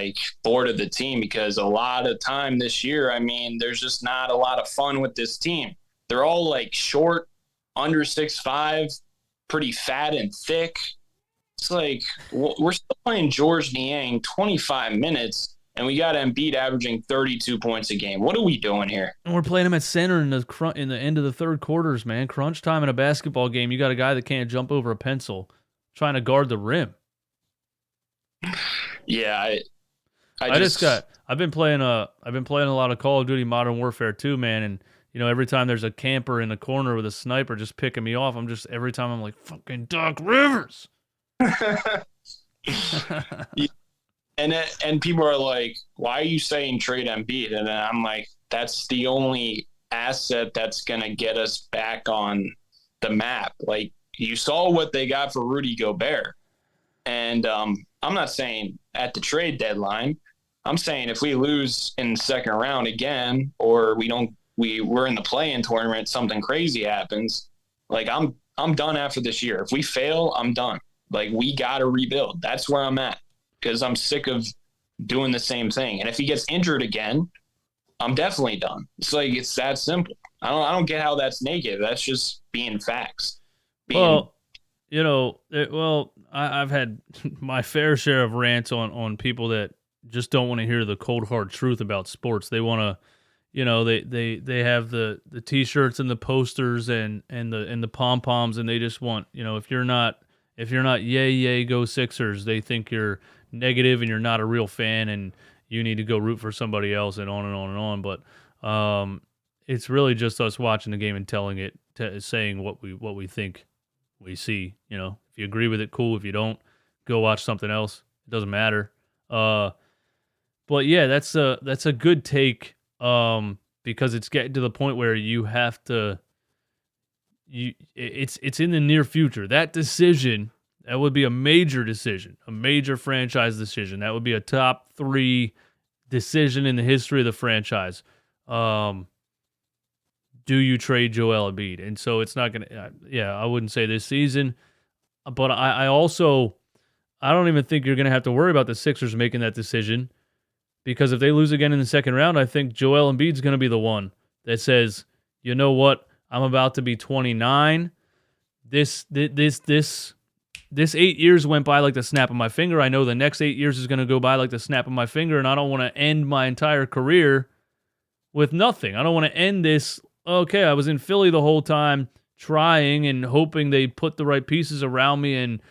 [SPEAKER 2] bored of the team, because a lot of time this year, I mean, there's just not a lot of fun with this team. They're all short, under 6'5", pretty fat and thick. It's we're still playing George Niang 25 minutes, and we got Embiid averaging 32 points a game. What are we doing here?
[SPEAKER 1] And we're playing him at center in the end of the third quarters, man. Crunch time in a basketball game. You got a guy that can't jump over a pencil trying to guard the rim.
[SPEAKER 2] Yeah,
[SPEAKER 1] I've been playing a lot of Call of Duty Modern Warfare 2, man, and every time there's a camper in the corner with a sniper just picking me off, every time I'm like, fucking Doc Rivers.
[SPEAKER 2] And people are like, why are you saying trade Embiid? And then I'm like, that's the only asset that's gonna get us back on the map. You saw what they got for Rudy Gobert. And I'm not saying at the trade deadline. I'm saying if we lose in the second round again, or we're in the play-in tournament, something crazy happens, I'm done after this year. If we fail, I'm done. We got to rebuild. That's where I'm at, because I'm sick of doing the same thing. And if he gets injured again, I'm definitely done. It's that simple. I don't get how that's negative. That's just being facts.
[SPEAKER 1] I've had my fair share of rants on people that just don't want to hear the cold hard truth about sports. They want to, they have the t-shirts and the posters and the pom-poms, and they just want, if you're not yay go Sixers, they think you're negative and you're not a real fan and you need to go root for somebody else, and on and on and on. But it's really just us watching the game and telling it, saying what we think we see. If you agree with it, cool. If you don't, go watch something else. It doesn't matter. But yeah, that's a good take, because it's getting to the point where you have to. It's in the near future. That decision, that would be a major decision, a major franchise decision. That would be a top 3 decision in the history of the franchise. Do you trade Joel Embiid? And so it's not going to, I wouldn't say this season, but I don't even think you're going to have to worry about the Sixers making that decision, because if they lose again in the second round, I think Joel Embiid's going to be the one that says, you know what, I'm about to be 29. This 8 years went by like the snap of my finger. I know the next 8 years is going to go by like the snap of my finger, and I don't want to end my entire career with nothing. I don't want to end this, okay, I was in Philly the whole time trying and hoping they put the right pieces around me, and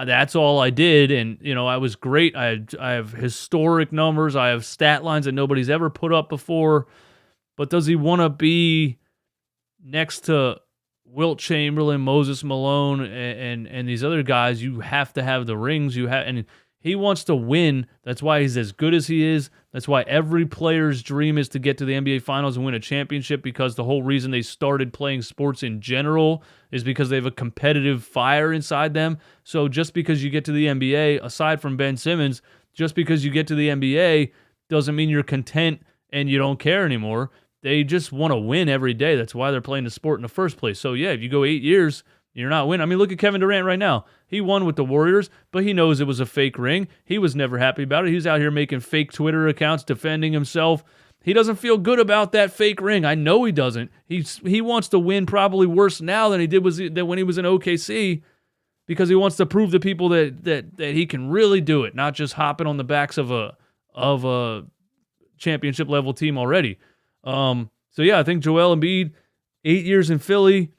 [SPEAKER 1] that's all I did. And, I was great. I have historic numbers. I have stat lines that nobody's ever put up before. But does he want to be next to Wilt Chamberlain, Moses Malone, and these other guys, you have to have the rings. And he wants to win. That's why he's as good as he is. That's why every player's dream is to get to the NBA Finals and win a championship, because the whole reason they started playing sports in general is because they have a competitive fire inside them. So just because you get to the NBA, aside from Ben Simmons, just because you get to the NBA doesn't mean you're content and you don't care anymore. They just want to win every day. That's why they're playing the sport in the first place. So, yeah, if you go 8 years, you're not winning. I mean, look at Kevin Durant right now. He won with the Warriors, but he knows it was a fake ring. He was never happy about it. He's out here making fake Twitter accounts, defending himself. He doesn't feel good about that fake ring. I know he doesn't. He wants to win probably worse now than he did when he was in OKC, because he wants to prove to people that he can really do it, not just hopping on the backs of a championship level team already. So yeah, I think Joel Embiid, 8 years in Philly,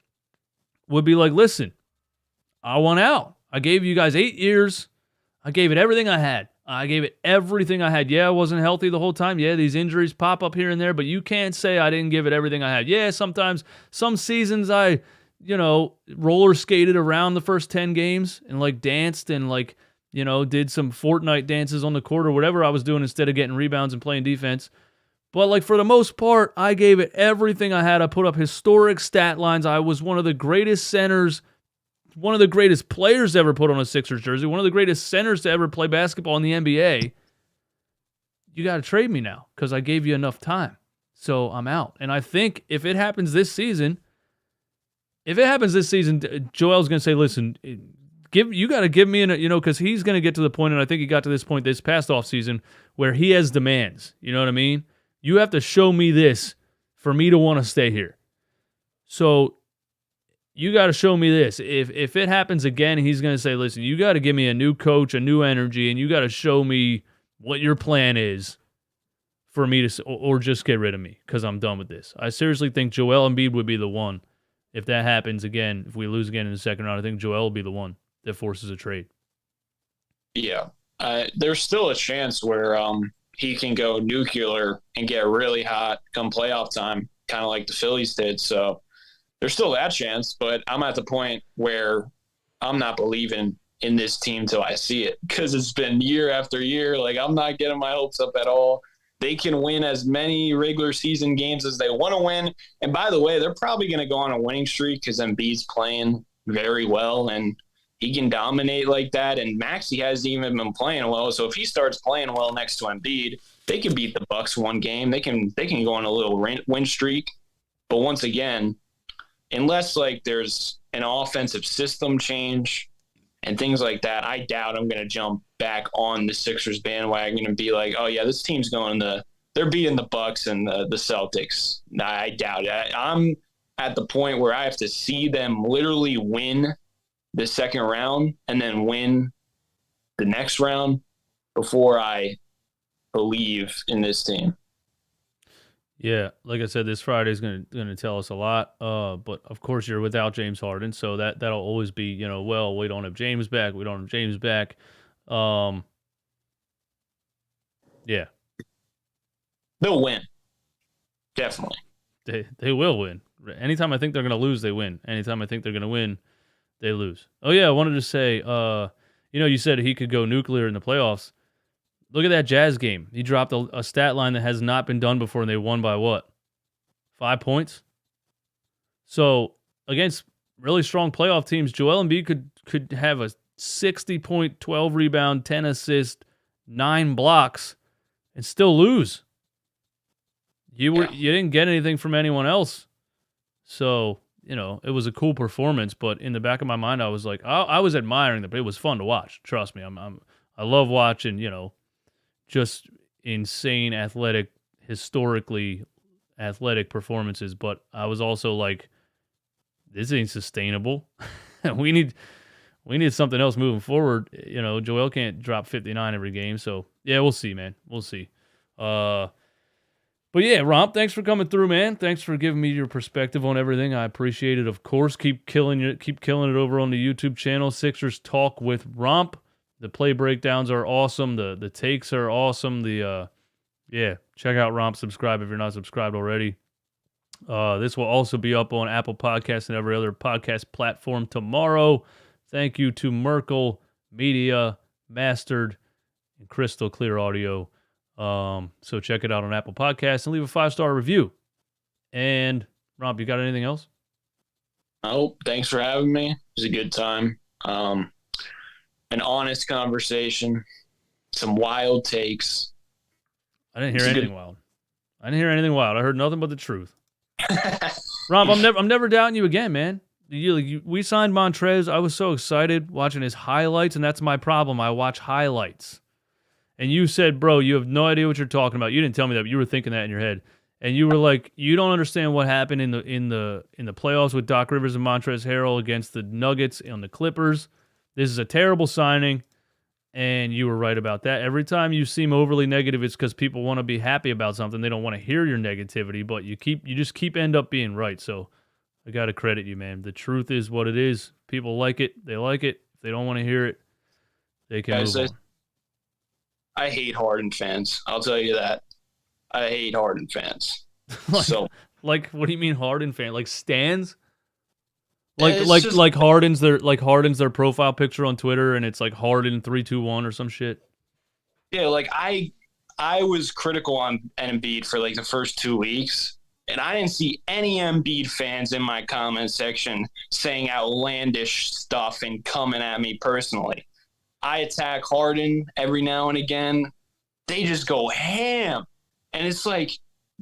[SPEAKER 1] would be like, listen, I want out. I gave you guys 8 years. I gave it everything I had. Yeah, I wasn't healthy the whole time. Yeah, these injuries pop up here and there, but you can't say I didn't give it everything I had. Yeah, sometimes, some seasons I, roller skated around the first 10 games and like danced and like, did some Fortnite dances on the court or whatever I was doing instead of getting rebounds and playing defense. But like for the most part, I gave it everything I had. I put up historic stat lines. I was one of the greatest centers, one of the greatest players to ever put on a Sixers jersey, one of the greatest centers to ever play basketball in the NBA. You got to trade me now because I gave you enough time. So I'm out. And I think if it happens this season, Joel's going to say, listen, you got to give me, because he's going to get to the point, and I think he got to this point this past offseason, where he has demands. You know what I mean? You have to show me this for me to want to stay here. So you got to show me this. If it happens again, he's going to say, listen, you got to give me a new coach, a new energy, and you got to show me what your plan is for me to, or just get rid of me because I'm done with this. I seriously think Joel Embiid would be the one. If that happens again, if we lose again in the second round, I think Joel will be the one that forces a trade.
[SPEAKER 2] Yeah. There's still a chance where he can go nuclear and get really hot come playoff time, kind of like the Phillies did. So there's still that chance, but I'm at the point where I'm not believing in this team till I see it, because it's been year after year. Like, I'm not getting my hopes up at all. They can win as many regular season games as they want to win. And by the way, they're probably going to go on a winning streak because Embiid's playing very well and he can dominate like that. And Maxey hasn't even been playing well. So if he starts playing well next to Embiid, they can beat the Bucks one game. They can go on a little win streak. But once again, unless like there's an offensive system change and things like that, I doubt I'm going to jump back on the Sixers bandwagon and be like, oh yeah, this team's they're beating the Bucks and the Celtics. Nah, I doubt it. I'm at the point where I have to see them literally win the second round and then win the next round before I believe in this team.
[SPEAKER 1] Yeah, like I said, this Friday is going to tell us a lot. But of course, you're without James Harden, so that'll always be, well, we don't have James back. Yeah,
[SPEAKER 2] they'll win. Definitely,
[SPEAKER 1] they will win. Anytime I think they're going to lose, they win. Anytime I think they're going to win, they lose. Oh yeah, I wanted to say, you said he could go nuclear in the playoffs. Look at that Jazz game. He dropped a stat line that has not been done before, and they won by what? 5 points? So, against really strong playoff teams, Joel Embiid could have a 60-point, 12 rebound, 10 assist, 9 blocks, and still lose. You didn't get anything from anyone else. So, it was a cool performance, but in the back of my mind, I was like, I was admiring it, but it was fun to watch. Trust me, I love watching, just insane historically athletic performances. But I was also like, this ain't sustainable. we need something else moving forward. Joel can't drop 59 every game. So yeah, we'll see, man. We'll see. But yeah, Romp, thanks for coming through, man. Thanks for giving me your perspective on everything. I appreciate it. Of course, keep killing it over on the YouTube channel, Sixers Talk with Romp. The play breakdowns are awesome. The takes are awesome. Check out Romp. Subscribe if you're not subscribed already. This will also be up on Apple Podcasts and every other podcast platform tomorrow. Thank you to Merkel Media, mastered in crystal clear audio. So check it out on Apple Podcasts and leave a 5-star review. And Rob, you got anything else?
[SPEAKER 2] Oh, thanks for having me. It was a good time. An honest conversation, some wild takes.
[SPEAKER 1] I didn't hear anything wild. I heard nothing but the truth. Rob, I'm never doubting you again, man. We signed Montrez. I was so excited watching his highlights, and that's my problem. I watch highlights. And you said, bro, you have no idea what you're talking about. You didn't tell me that, but you were thinking that in your head. And you were like, you don't understand what happened in the playoffs with Doc Rivers and Montrezl Harrell against the Nuggets on the Clippers. This is a terrible signing, and you were right about that. Every time you seem overly negative, it's because people want to be happy about something. They don't want to hear your negativity, but you just end up being right. So I got to credit you, man. The truth is what it is. People like it. They like it. If they don't want to hear it, they can move on.
[SPEAKER 2] I hate Harden fans. I'll tell you that. I hate Harden fans.
[SPEAKER 1] Like, what do you mean Harden fan? Like stands? Like Harden's their profile picture on Twitter, and it's like Harden 321 or some shit.
[SPEAKER 2] Yeah, like I was critical on Embiid for like the first 2 weeks, and I didn't see any Embiid fans in my comment section saying outlandish stuff and coming at me personally. I attack Harden every now and again. They just go ham. And it's like,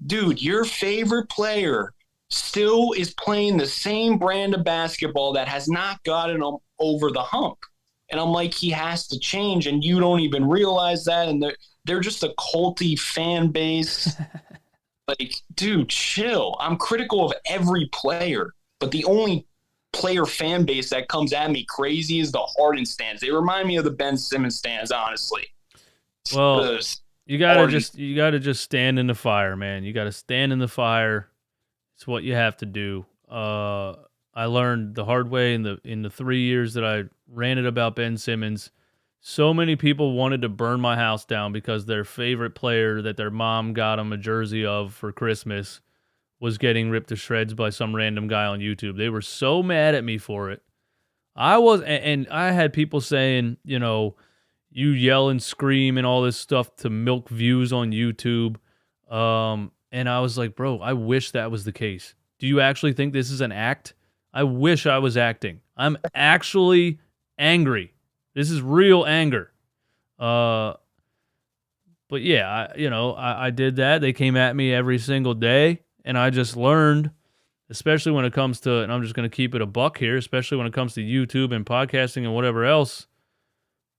[SPEAKER 2] dude, your favorite player still is playing the same brand of basketball that has not gotten him over the hump. And I'm like, he has to change, and you don't even realize that. And they're just a culty fan base. Like, dude, chill. I'm critical of every player, but the only player fan base that comes at me crazy is the Harden stands. They remind me of the Ben Simmons stands, honestly.
[SPEAKER 1] Well, you gotta just stand in the fire, man. You gotta stand in the fire. It's what you have to do. I learned the hard way in the 3 years that I ranted about Ben Simmons. So many people wanted to burn my house down because their favorite player that their mom got them a jersey of for Christmas was getting ripped to shreds by some random guy on YouTube. They were so mad at me for it. And I had people saying, you yell and scream and all this stuff to milk views on YouTube. And I was like, bro, I wish that was the case. Do you actually think this is an act? I wish I was acting. I'm actually angry. This is real anger. But yeah, I did that. They came at me every single day. And I just learned, especially when it comes to, and I'm just going to keep it a buck here, especially when it comes to YouTube and podcasting and whatever else,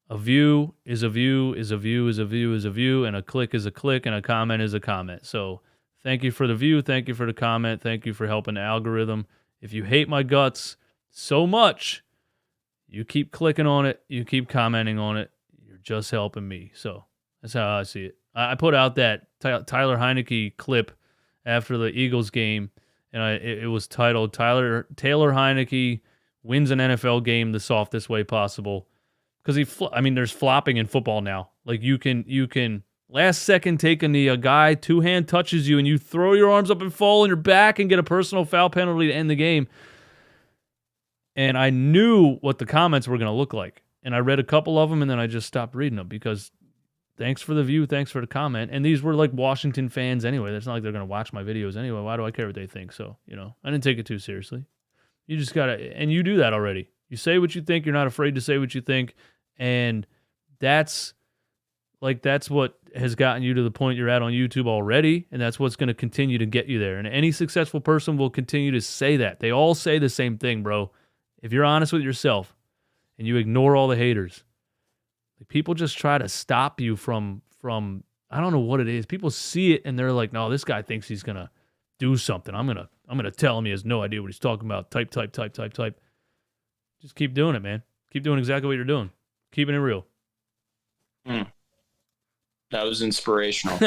[SPEAKER 1] a view is a view is a view is a view is a view, and a click is a click, and a comment is a comment. So thank you for the view. Thank you for the comment. Thank you for helping the algorithm. If you hate my guts so much, you keep clicking on it. You keep commenting on it. You're just helping me. So that's how I see it. I put out that Tyler Heineke clip after the Eagles game, and it was titled Taylor Heineke wins an NFL game the softest way possible, because there's flopping in football now. Like you can last second take a knee, a guy 2-hand touches you, and you throw your arms up and fall on your back and get a personal foul penalty to end the game. And I knew what the comments were going to look like, and I read a couple of them, and then I just stopped reading them because thanks for the view, thanks for the comment. And these were like Washington fans anyway. It's not like they're going to watch my videos anyway. Why do I care what they think? So, I didn't take it too seriously. You just got to, and you do that already. You say what you think. You're not afraid to say what you think. And that's what has gotten you to the point you're at on YouTube already. And that's what's going to continue to get you there. And any successful person will continue to say that. They all say the same thing, bro. If you're honest with yourself and you ignore all the haters, like people just try to stop you from I don't know what it is. People see it and they're like, no, this guy thinks he's gonna do something. I'm gonna tell him he has no idea what he's talking about. Type. Just keep doing it, man. Keep doing exactly what you're doing. Keeping it real.
[SPEAKER 2] That was inspirational.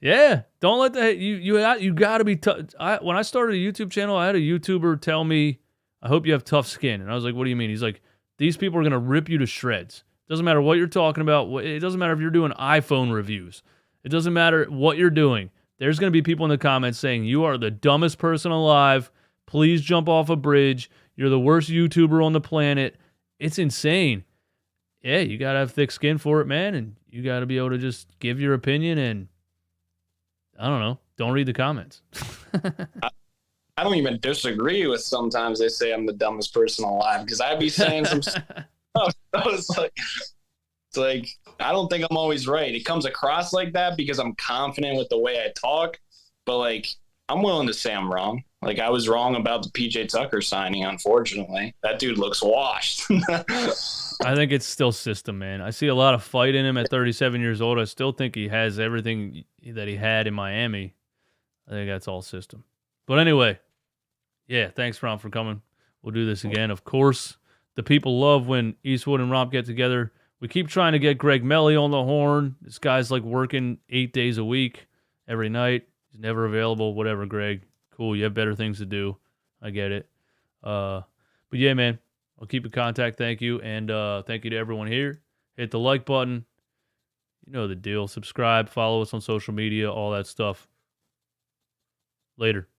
[SPEAKER 1] Yeah, don't let the you got to be tough. When I started a YouTube channel, I had a YouTuber tell me, "I hope you have tough skin," and I was like, "What do you mean?" He's like, "These people are gonna rip you to shreds. Doesn't matter what you're talking about. It doesn't matter if you're doing iPhone reviews. It doesn't matter what you're doing. there's going to be people in the comments saying, you are the dumbest person alive. Please jump off a bridge. You're the worst YouTuber on the planet. It's insane. Yeah, you got to have thick skin for it, man. And you got to be able to just give your opinion and, I don't know, don't read the comments.
[SPEAKER 2] I don't even disagree with sometimes they say I'm the dumbest person alive because I'd be saying some stuff. It's like, I don't think I'm always right. It comes across like that because I'm confident with the way I talk. But, like, I'm willing to say I'm wrong. Like, I was wrong about the PJ Tucker signing, unfortunately. That dude looks washed.
[SPEAKER 1] I think it's still system, man. I see a lot of fight in him at 37 years old. I still think he has everything that he had in Miami. I think that's all system. But anyway, yeah, thanks, Ron, for coming. We'll do this again. Of course, the people love when Eastwood and Romp get together. We keep trying to get Greg Melly on the horn. This guy's like working 8 days a week, every night. He's never available. Whatever, Greg. Cool, you have better things to do. I get it. But yeah, man, I'll keep in contact. Thank you. And thank you to everyone here. Hit the like button. You know the deal. Subscribe, follow us on social media, all that stuff. Later.